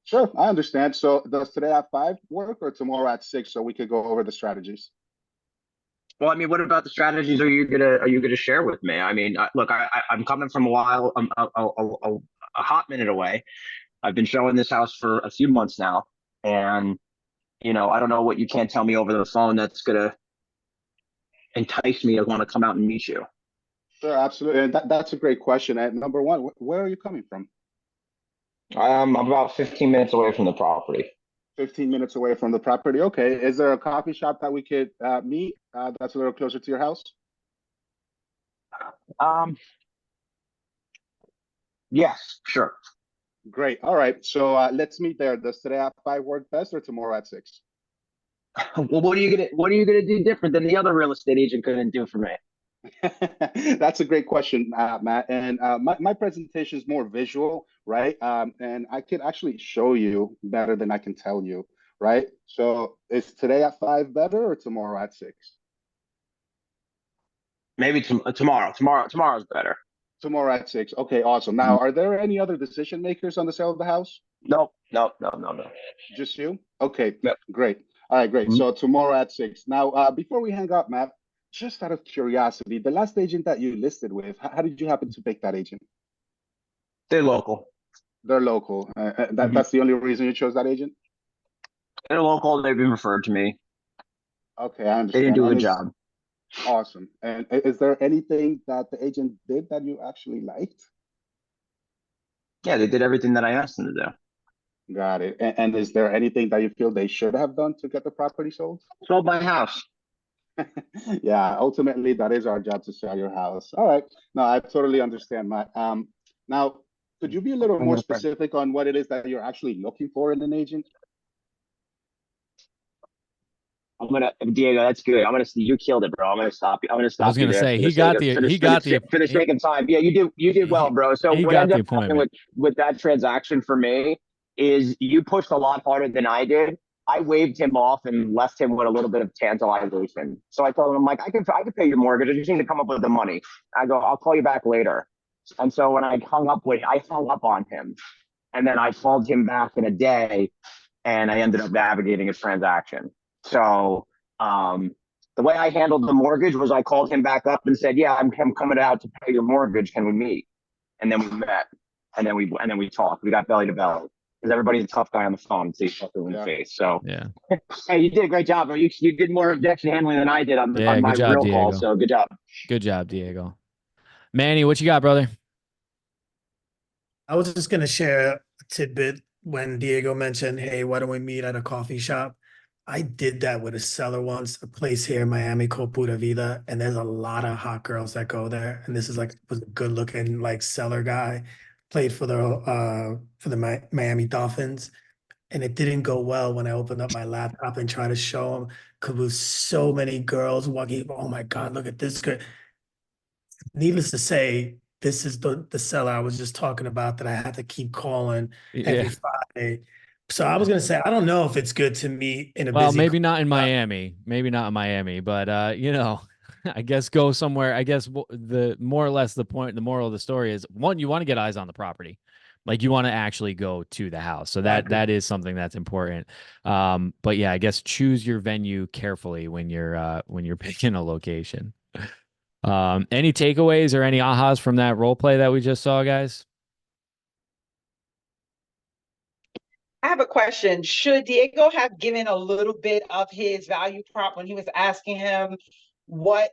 Speaker 8: Sure, I understand. So does today at 5 work or tomorrow at 6 so we could go over the strategies?
Speaker 9: Well, I mean, what about the strategies are you gonna share with me? I mean, look, I'm coming from a while. I'm a hot minute away. I've been showing this house for a few months now, and I don't know what you can't tell me over the phone that's gonna entice me to want to come out and meet you.
Speaker 8: Sure, absolutely. And that's a great question. And number one, where are you coming from?
Speaker 9: I'm about 15 minutes away from the property.
Speaker 8: 15 minutes away from the property. Okay. Is there a coffee shop that we could meet that's a little closer to your house?
Speaker 9: Yes, sure.
Speaker 8: Great. All right. So let's meet there. Does today at 5 work best or tomorrow at 6?
Speaker 9: Well, what are you gonna do different than the other real estate agent couldn't do for me?
Speaker 8: That's a great question, Matt. And my presentation is more visual, right? And I could actually show you better than I can tell you, right? So is today at 5 better or tomorrow at 6?
Speaker 9: Maybe tomorrow. Tomorrow's better.
Speaker 8: Tomorrow at 6. Okay, awesome. Now, are there any other decision makers on the sale of the house?
Speaker 9: No.
Speaker 8: Just you? Okay,
Speaker 9: Yep.
Speaker 8: great. All right, great.
Speaker 9: Mhm.
Speaker 8: So tomorrow at 6. Now, before we hang up, Matt, just out of curiosity, the last agent that you listed with, how did you happen to pick that agent?
Speaker 9: They're local.
Speaker 8: They're local. That's the only reason you chose that agent?
Speaker 9: They're local. They've been referred to me.
Speaker 8: Okay, I understand.
Speaker 9: They didn't do a
Speaker 8: And
Speaker 9: good job.
Speaker 8: Awesome. And is there anything that the agent did that you actually liked?
Speaker 9: Yeah, they did everything that I asked them to do.
Speaker 8: Got it. And is there anything that you feel they should have done to get the property sold?
Speaker 9: Sold my house.
Speaker 8: Yeah, ultimately that is our job to sell your house. All right. No, I totally understand, Matt. Now, could you be a little more specific on what it is that you're actually looking for in an agent?
Speaker 9: Diego, that's good. You killed it, bro. I'm gonna stop you. I'm gonna stop.
Speaker 1: I was gonna say he got the
Speaker 9: finish making time. Yeah, you did well, bro. So
Speaker 1: he
Speaker 9: what
Speaker 1: got
Speaker 9: ended
Speaker 1: the
Speaker 9: up happening
Speaker 1: appointment.
Speaker 9: with that transaction for me is you pushed a lot harder than I did. I waved him off and left him with a little bit of tantalization. So I told him, I'm like, I can pay your mortgage. I just need to come up with the money. I go, I'll call you back later. And so when I hung up on him, and then I called him back in a day, and I ended up navigating a transaction. So the way I handled the mortgage was I called him back up and said, yeah, I'm coming out to pay your mortgage. Can we meet? And then we met, and then we talked. We got belly to belly because everybody's a tough guy on the phone, so you talk to him in the face. So
Speaker 1: Yeah.
Speaker 9: Hey, you did a great job, bro. You did more objection handling than I did on
Speaker 1: Yeah,
Speaker 9: my
Speaker 1: good job,
Speaker 9: real call.
Speaker 1: Diego.
Speaker 9: So good job.
Speaker 1: Good job, Diego. Manny, what you got, brother?
Speaker 5: I was just going to share a tidbit when Diego mentioned, hey, why don't we meet at a coffee shop? I did that with a seller once, a place here in Miami called Pura Vida, and there's a lot of hot girls that go there. And this is was a good looking seller guy, played for the Miami Dolphins. And it didn't go well when I opened up my laptop and tried to show him because there was so many girls walking. Oh my God, look at this girl. Needless to say, this is the seller I was just talking about that I had to keep calling every Friday. So I was going to say, I don't know if it's good to meet in a busy.
Speaker 1: Maybe not in Miami. Maybe not in Miami, but I guess go somewhere. I guess the more or less the moral of the story is, one, you want to get eyes on the property. Like you want to actually go to the house. So that is something that's important. But yeah, I guess choose your venue carefully when you're picking a location. Any takeaways or any ahas from that role play that we just saw, guys?
Speaker 10: I have a question. Should Diego have given a little bit of his value prop when he was asking him what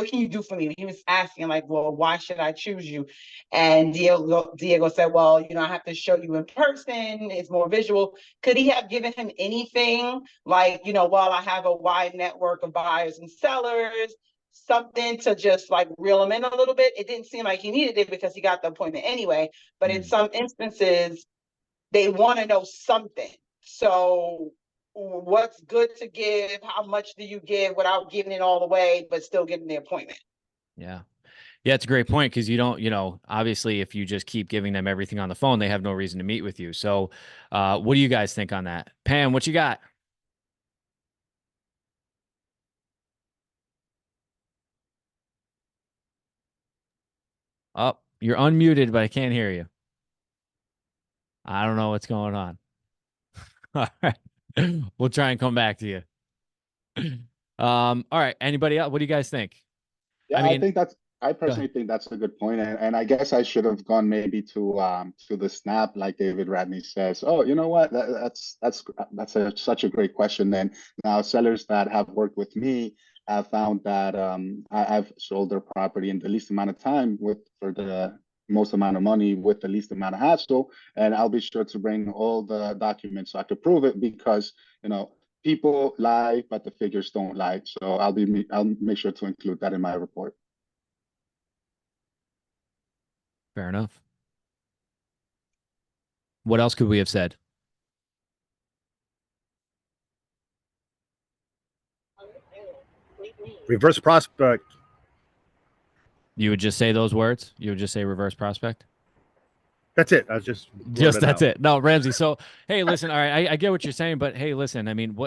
Speaker 10: can you do for me? He was asking well, why should I choose you? And Diego said, well, I have to show you in person. It's more visual. Could he have given him anything well, I have a wide network of buyers and sellers, something to just reel him in a little bit? It didn't seem like he needed it because he got the appointment anyway. But in some instances, they want to know something. So what's good to give? How much do you give without giving it all away, but still getting the appointment?
Speaker 1: Yeah. Yeah, it's a great point because you don't, obviously if you just keep giving them everything on the phone, they have no reason to meet with you. So, what do you guys think on that? Pam, what you got? Oh, you're unmuted, but I can't hear you. I don't know what's going on. All right. We'll try and come back to you. All right. Anybody else? What do you guys think?
Speaker 8: Yeah,
Speaker 1: I
Speaker 8: I
Speaker 1: mean,
Speaker 8: think that's I
Speaker 1: go ahead.
Speaker 8: personally think that's a good point. And I guess I should have gone maybe to the snap, like David Radney says. Oh, you know what? That's such a great question. And now sellers that have worked with me have found that I've sold their property in the least amount of time with for the most amount of money with the least amount of hassle. And I'll be sure to bring all the documents so I could prove it because, you know, people lie, but the figures don't lie. So I'll make sure to include that in my report.
Speaker 1: Fair enough. What else could we have said?
Speaker 7: Reverse prospect.
Speaker 1: You would just say those words? You would just say reverse prospect?
Speaker 7: That's it. I was just
Speaker 1: That's it. No, Ramsey. So, hey, listen. All right, I get what you're saying, but hey, listen. I mean,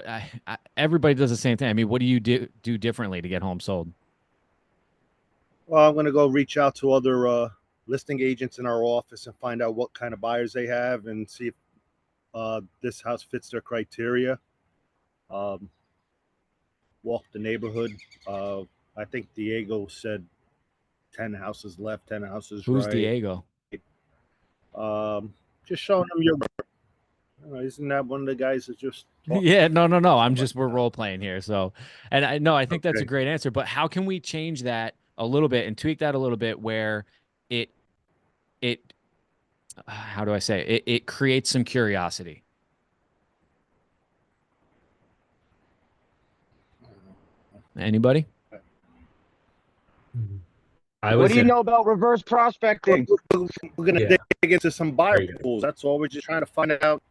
Speaker 1: everybody does the same thing. I mean, what do you do differently to get homes sold?
Speaker 7: Well, I'm going to go reach out to other listing agents in our office and find out what kind of buyers they have and see if this house fits their criteria. Walk the neighborhood. I think Diego said 10 houses left, 10 houses
Speaker 1: Who's
Speaker 7: right.
Speaker 1: Diego?
Speaker 7: Just showing them your work. Isn't that one of the guys that just
Speaker 1: Yeah, no. We're role playing here. So, and I think that's a great answer, but how can we change that a little bit and tweak that a little bit where it how do I say it creates some curiosity? Anybody?
Speaker 9: What do you know about reverse prospecting?
Speaker 7: We're going to
Speaker 4: Yeah.
Speaker 7: dig into some buyer
Speaker 4: Very good.
Speaker 7: pools. That's all. We're just trying to find out,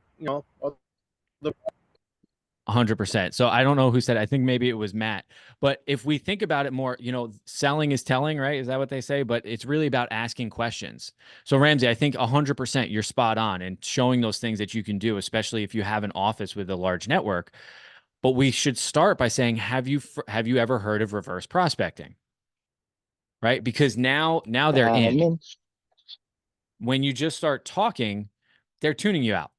Speaker 1: 100%. So I don't know who said it. I think maybe it was Matt. But if we think about it more, selling is telling, right? Is that what they say? But it's really about asking questions. So Ramsey, I think 100% you're spot on and showing those things that you can do, especially if you have an office with a large network. But we should start by saying, have you ever heard of reverse prospecting? Right? Because now they're in. When you just start talking, they're tuning you out.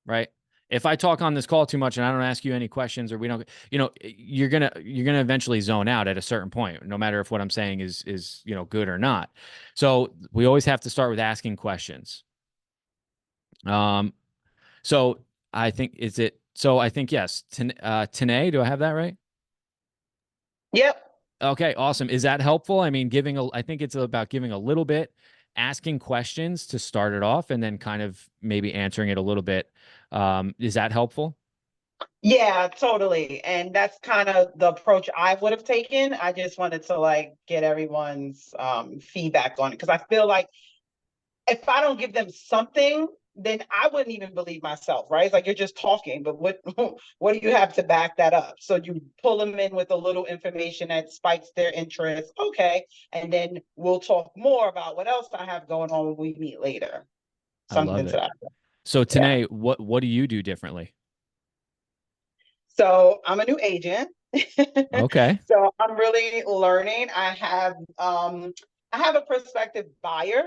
Speaker 1: Right? If I talk on this call too much and I don't ask you any questions or we don't, you're gonna eventually zone out at a certain point, no matter if what I'm saying is good or not. So we always have to start with asking questions. So I think yes. Tanae, do I have that right?
Speaker 10: Yep.
Speaker 1: Okay, awesome. Is that helpful? I mean, I think it's about giving a little bit, asking questions to start it off, and then kind of maybe answering it a little bit. Is that helpful?
Speaker 10: Yeah, totally. And that's kind of the approach I would have taken. I just wanted to get everyone's feedback on it because I feel like if I don't give them something, then I wouldn't even believe myself, right? It's like you're just talking, but what what do you have to back that up? So you pull them in with a little information that spikes their interest. Okay. And then we'll talk more about what else I have going on when we meet later.
Speaker 1: I love
Speaker 10: Something to
Speaker 1: it.
Speaker 10: that.
Speaker 1: So Tanae, what do you do differently?
Speaker 10: So I'm a new agent.
Speaker 1: Okay.
Speaker 10: So I'm really learning. I have a prospective buyer,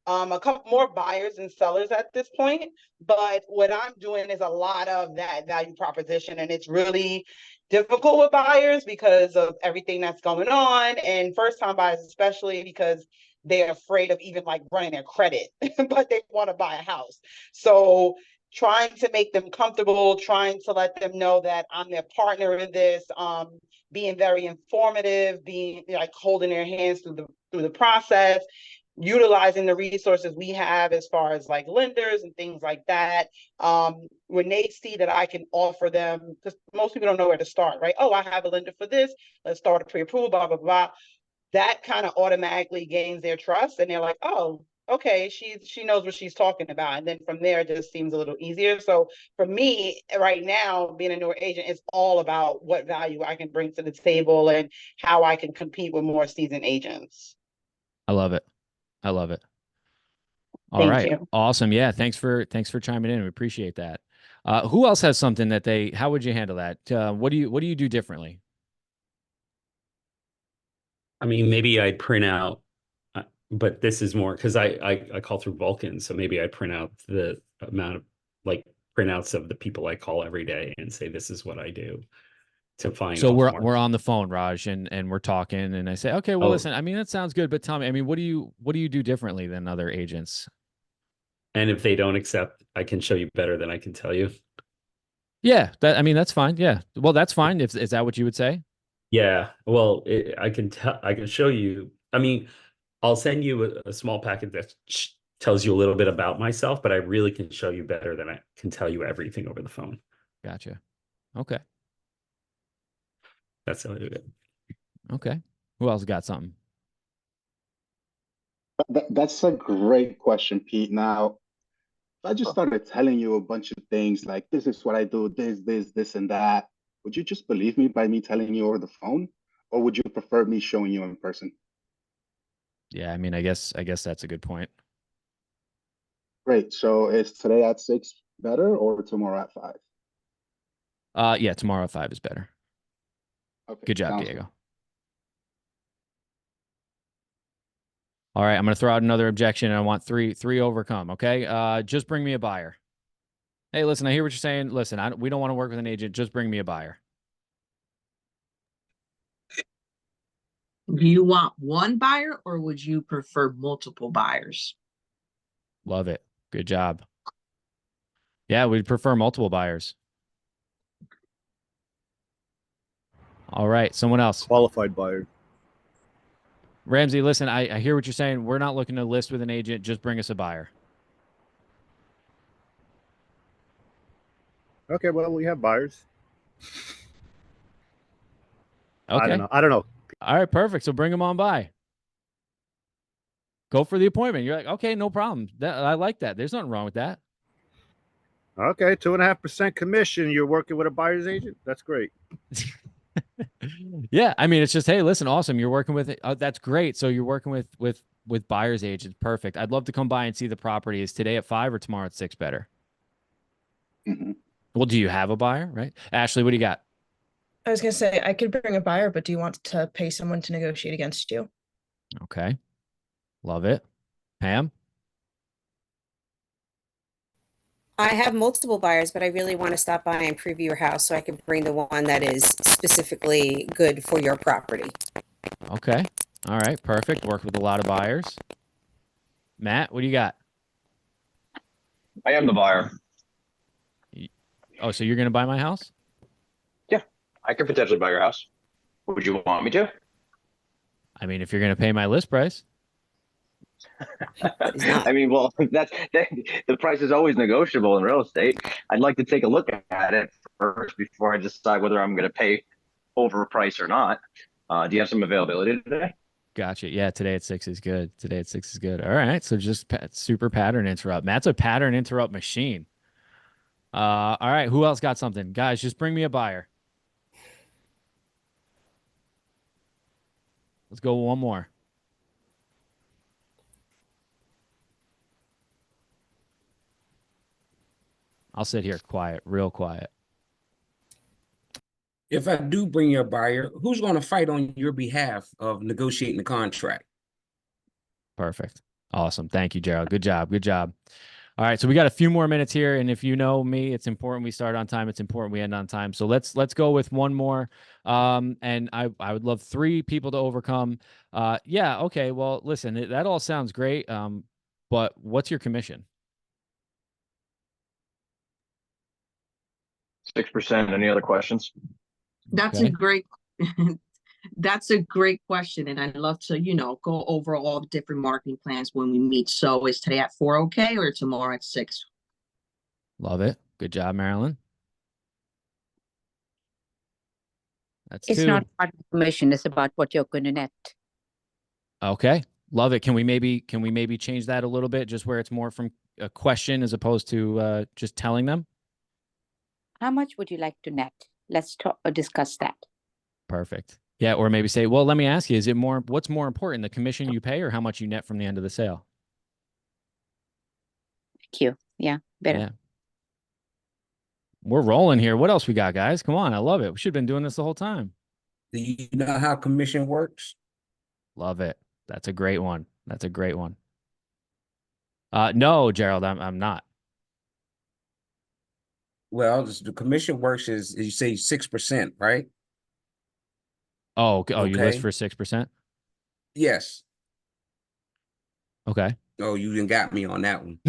Speaker 10: a couple more buyers and sellers at this point. But what I'm doing is a lot of that value proposition, and it's really difficult with buyers because of everything that's going on, and first time buyers especially because they're afraid of even running their credit, but they want to buy a house. So trying to make them comfortable, trying to let them know that I'm their partner in this, being very informative, being holding their hands through the process, utilizing the resources we have as far as lenders and things like that. When they see that I can offer them, because most people don't know where to start, right? Oh, I have a lender for this. Let's start a pre-approval, blah, blah, blah. That kind of automatically gains their trust. And they're like, oh, okay, she knows what she's talking about. And then from there, it just seems a little easier. So for me right now, being a newer agent is all about what value I can bring to the table and how I can compete with more seasoned agents.
Speaker 1: I love it. I love it. All
Speaker 10: Thank
Speaker 1: right.
Speaker 10: you.
Speaker 1: Awesome. Yeah. Thanks for chiming in. We appreciate that. Who else has something that how would you handle that? What do you do differently?
Speaker 4: I mean, maybe I'd print out, but this is more because I call through Vulcan, so maybe I print out the amount of like printouts of the people I call every day and say this is what I do to find.
Speaker 1: So we're
Speaker 4: off-market.
Speaker 1: on the phone, Raj, and we're talking, and I say, okay, well,
Speaker 4: Oh.
Speaker 1: listen, I mean, that sounds good, but tell me, I mean, what do you do differently than other agents?
Speaker 4: And if they don't accept, I can show you better than I can tell you.
Speaker 1: Yeah, I mean, that's fine. Yeah, well, that's fine. Is that what you would say?
Speaker 4: Yeah, well, I can show you. I mean, I'll send you a small packet that tells you a little bit about myself, but I really can show you better than I can tell you everything over the phone.
Speaker 1: Gotcha. Okay.
Speaker 4: That's how I do it.
Speaker 1: Okay. Who else got something?
Speaker 8: That's a great question, Pete. Now, if I just started telling you a bunch of things like this is what I do, this, and that, would you just believe me by me telling you over the phone? Or would you prefer me showing you in person?
Speaker 1: Yeah, I mean, I guess that's a good point.
Speaker 8: Great. So is today at 6 better or tomorrow at 5?
Speaker 1: Yeah, tomorrow at 5 is better.
Speaker 8: Okay.
Speaker 1: Good job,
Speaker 8: sounds
Speaker 1: Diego.
Speaker 8: good.
Speaker 1: All right, I'm going to throw out another objection, and I want three overcome. Okay, just bring me a buyer. Hey, listen, I hear what you're saying. Listen, we don't want to work with an agent. Just bring me a buyer.
Speaker 11: Do you want one buyer or would you prefer multiple buyers?
Speaker 1: Love it. Good job. Yeah, we'd prefer multiple buyers. All right, someone else.
Speaker 7: Qualified buyer.
Speaker 1: Ramsey, listen, I hear what you're saying. We're not looking to list with an agent. Just bring us a buyer.
Speaker 7: Okay, well, we have buyers.
Speaker 1: Okay.
Speaker 7: I don't know.
Speaker 1: All right, perfect. So bring them on by. Go for the appointment. You're like, okay, no problem. I like that. There's nothing wrong with that.
Speaker 7: Okay, 2.5% commission. You're working with a buyer's agent. That's great.
Speaker 1: Yeah, I mean, it's just, hey, listen, awesome. You're working with it. That's great. So you're working with buyer's agents. Perfect. I'd love to come by and see the property. Is today at 5 or tomorrow at 6 better?
Speaker 8: Mm-hmm.
Speaker 1: Well, do you have a buyer, right? Ashley, what do you got?
Speaker 6: I was gonna say I could bring a buyer, but do you want to pay someone to negotiate against you?
Speaker 1: Okay. Love it. Pam?
Speaker 12: I have multiple buyers, but I really want to stop by and preview your house so I can bring the one that is specifically good for your property.
Speaker 1: Okay. All right. Perfect. Work with a lot of buyers. Matt, what do you got?
Speaker 9: I am the buyer.
Speaker 1: Oh, so you're going to buy my house?
Speaker 9: Yeah, I could potentially buy your house. Would you want me to?
Speaker 1: I mean, if you're going to pay my list price.
Speaker 9: I mean, well, the price is always negotiable in real estate. I'd like to take a look at it first before I decide whether I'm going to pay over a price or not. Do you have some availability today?
Speaker 1: Gotcha. Yeah, today at 6 is good. Today at 6 is good. All right. So just super pattern interrupt. Matt's a pattern interrupt machine. All right. Who else got something? Guys, just bring me a buyer. Let's go one more. I'll sit here quiet, real quiet.
Speaker 3: If I do bring you a buyer, who's going to fight on your behalf of negotiating the contract?
Speaker 1: Perfect. Awesome. Thank you, Gerald. Good job. Good job. All right. So we got a few more minutes here. And if you know me, it's important we start on time. It's important we end on time. So let's go with one more. And I would love 3 people to overcome. Yeah. Okay. Well, listen, that all sounds great. But what's your commission?
Speaker 9: 6%. Any other questions?
Speaker 11: That's
Speaker 1: Okay.
Speaker 11: a great that's a great question. And I'd love to, go over all the different marketing plans when we meet. So is today at 4 okay or tomorrow at 6?
Speaker 1: Love it. Good job, Marilyn. That's
Speaker 13: It's
Speaker 1: 2.
Speaker 13: not about commission, it's about what you're going to net.
Speaker 1: Okay. Love it. Can we maybe change that a little bit, just where it's more from a question as opposed to just telling them?
Speaker 13: How much would you like to net? Let's discuss that.
Speaker 1: Perfect. Yeah, or maybe say, well, let me ask you, is it more, what's more important, the commission you pay or how much you net from the end of the sale?
Speaker 13: Thank you. Yeah, better.
Speaker 1: Yeah. We're rolling here. What else we got, guys? Come on. I love it. We should have been doing this the whole time.
Speaker 3: Do you know how commission works?
Speaker 1: Love it. That's a great one. That's a great one. No, Gerald, I'm not.
Speaker 3: Well, the commission works is you say 6%, right?
Speaker 1: Oh, you list
Speaker 3: Okay.
Speaker 1: for 6%?
Speaker 3: Yes.
Speaker 1: Okay.
Speaker 3: Oh, you didn't got me on that one.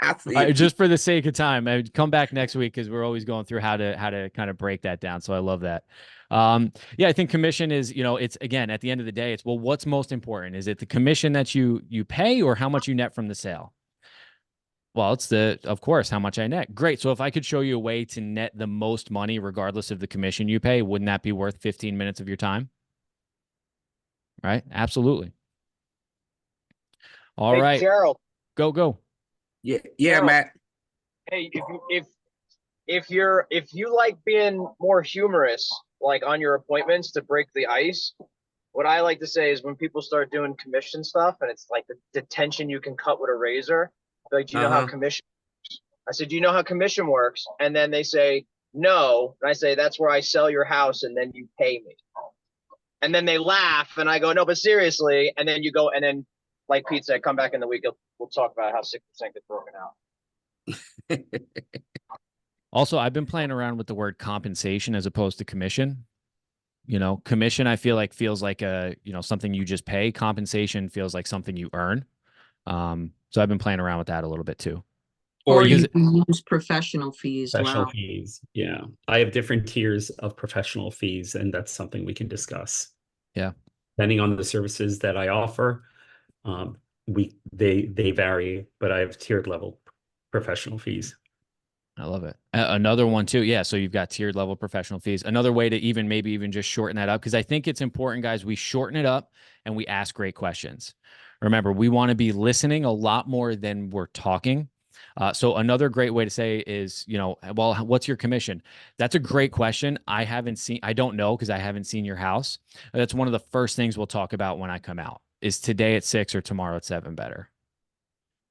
Speaker 3: I see it.
Speaker 1: Just for the sake of time, I'd come back next week because we're always going through how to kind of break that down. So I love that. Yeah, I think commission is, it's again, at the end of the day, it's, well, what's most important? Is it the commission that you pay or how much you net from the sale? Well, it's of course, how much I net. Great. So if I could show you a way to net the most money, regardless of the commission you pay, wouldn't that be worth 15 minutes of your time? Right? Absolutely. All right,
Speaker 14: Gerald.
Speaker 1: Go.
Speaker 3: Yeah,
Speaker 14: Gerald,
Speaker 3: Matt.
Speaker 14: Hey, if you like being more humorous, like on your appointments to break the ice, what I like to say is when people start doing commission stuff and it's like the tension you can cut with a razor, like, do you know how commission? I said, do you know how commission works? And then they say, no. And I say, that's where I sell your house and then you pay me. And then they laugh and I go, no, but seriously. And then you go, and then like Pete said, come back in the week. We'll talk about how 6% gets broken out.
Speaker 1: Also, I've been playing around with the word compensation as opposed to commission. Commission, I feel like feels like something you just pay. Compensation feels like something you earn. So I've been playing around with that a little bit too.
Speaker 11: Or you can use professional fees.
Speaker 4: Professional
Speaker 11: Wow.
Speaker 4: fees. Yeah. I have different tiers of professional fees, and that's something we can discuss.
Speaker 1: Yeah.
Speaker 4: Depending on the services that I offer, they vary, but I have tiered level professional fees.
Speaker 1: I love it. Another one too. Yeah. So you've got tiered level professional fees. Another way to maybe even just shorten that up, because I think it's important, guys, we shorten it up and we ask great questions. Remember, we want to be listening a lot more than we're talking. So another great way to say is, well, what's your commission? That's a great question. I don't know because I haven't seen your house. That's one of the first things we'll talk about when I come out. Is today at 6 or tomorrow at 7 better?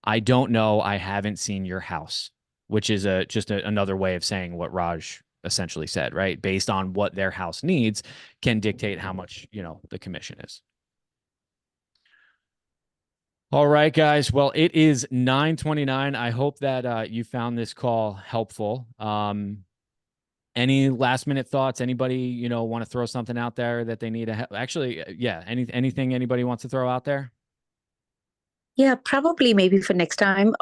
Speaker 1: I don't know. I haven't seen your house, which is another way of saying what Raj essentially said, right? Based on what their house needs can dictate how much, the commission is. All right, guys. Well, it is 9:29. I hope that you found this call helpful. Any last minute thoughts? Anybody, want to throw something out there that they need to actually, yeah. Anything anybody wants to throw out there?
Speaker 13: Yeah, probably maybe for next time.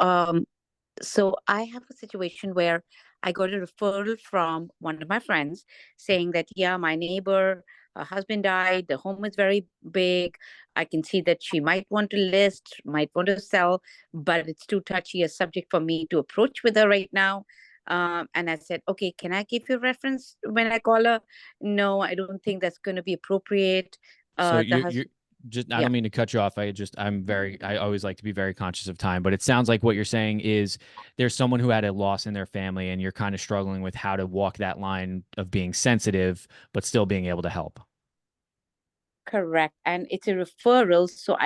Speaker 13: So I have a situation where I got a referral from one of my friends saying that, yeah, my neighbor, her husband died. The home is very big. I can see that she might want to list, might want to sell, but it's too touchy a subject for me to approach with her right now. And I said, okay, can I give you a reference when I call her? No, I don't think that's going to be appropriate.
Speaker 1: So you're just, I
Speaker 13: Yeah.
Speaker 1: don't mean to cut you off. I always like to be very conscious of time, but it sounds like what you're saying is there's someone who had a loss in their family and you're kind of struggling with how to walk that line of being sensitive, but still being able to help.
Speaker 13: Correct. And it's a referral. So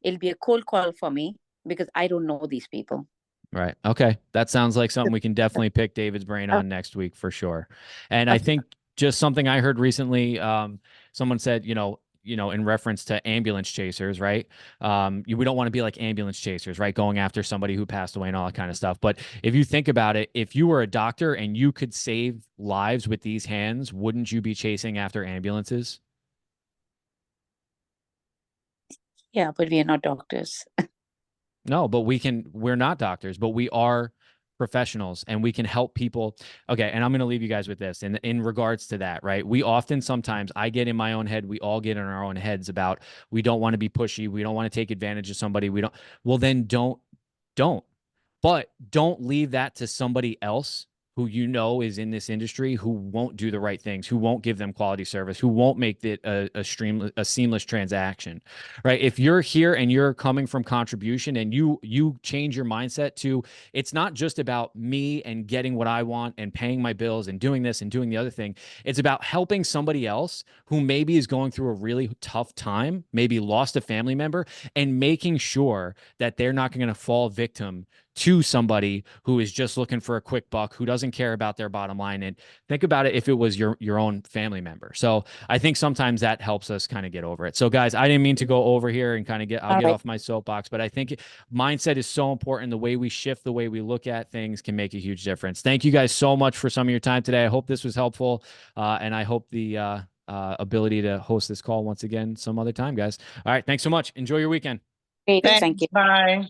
Speaker 13: it'll be a cold call for me because I don't know these people.
Speaker 1: Right. Okay. That sounds like something we can definitely pick David's brain on next week for sure. And I think just something I heard recently, someone said, in reference to ambulance chasers, right? We don't want to be like ambulance chasers, right? Going after somebody who passed away and all that kind of stuff. But if you think about it, if you were a doctor and you could save lives with these hands, wouldn't you be chasing after ambulances?
Speaker 13: Yeah, but we are not doctors.
Speaker 1: No, but we're not doctors, but we are professionals and we can help people. Okay. And I'm going to leave you guys with this in regards to that, right? Sometimes I get in my own head. We all get in our own heads about, we don't want to be pushy. We don't want to take advantage of somebody. Well, then don't, but don't leave that to somebody else who you know is in this industry who won't do the right things, who won't give them quality service, who won't make it a seamless transaction, right? If you're here and you're coming from contribution and you change your mindset to, it's not just about me and getting what I want and paying my bills and doing this and doing the other thing. It's about helping somebody else who maybe is going through a really tough time, maybe lost a family member, and making sure that they're not going to fall victim to somebody who is just looking for a quick buck, who doesn't care about their bottom line. And think about it if it was your own family member. So I think sometimes that helps us kind of get over it. So guys, I didn't mean to go over here and kind of I'll get off my soapbox, but I think mindset is so important. The way we shift, the way we look at things can make a huge difference. Thank you guys so much for some of your time today. I hope this was helpful. And I hope the ability to host this call once again some other time, guys. All right. Thanks so much. Enjoy your weekend.
Speaker 13: Great. Thank you.
Speaker 10: Bye.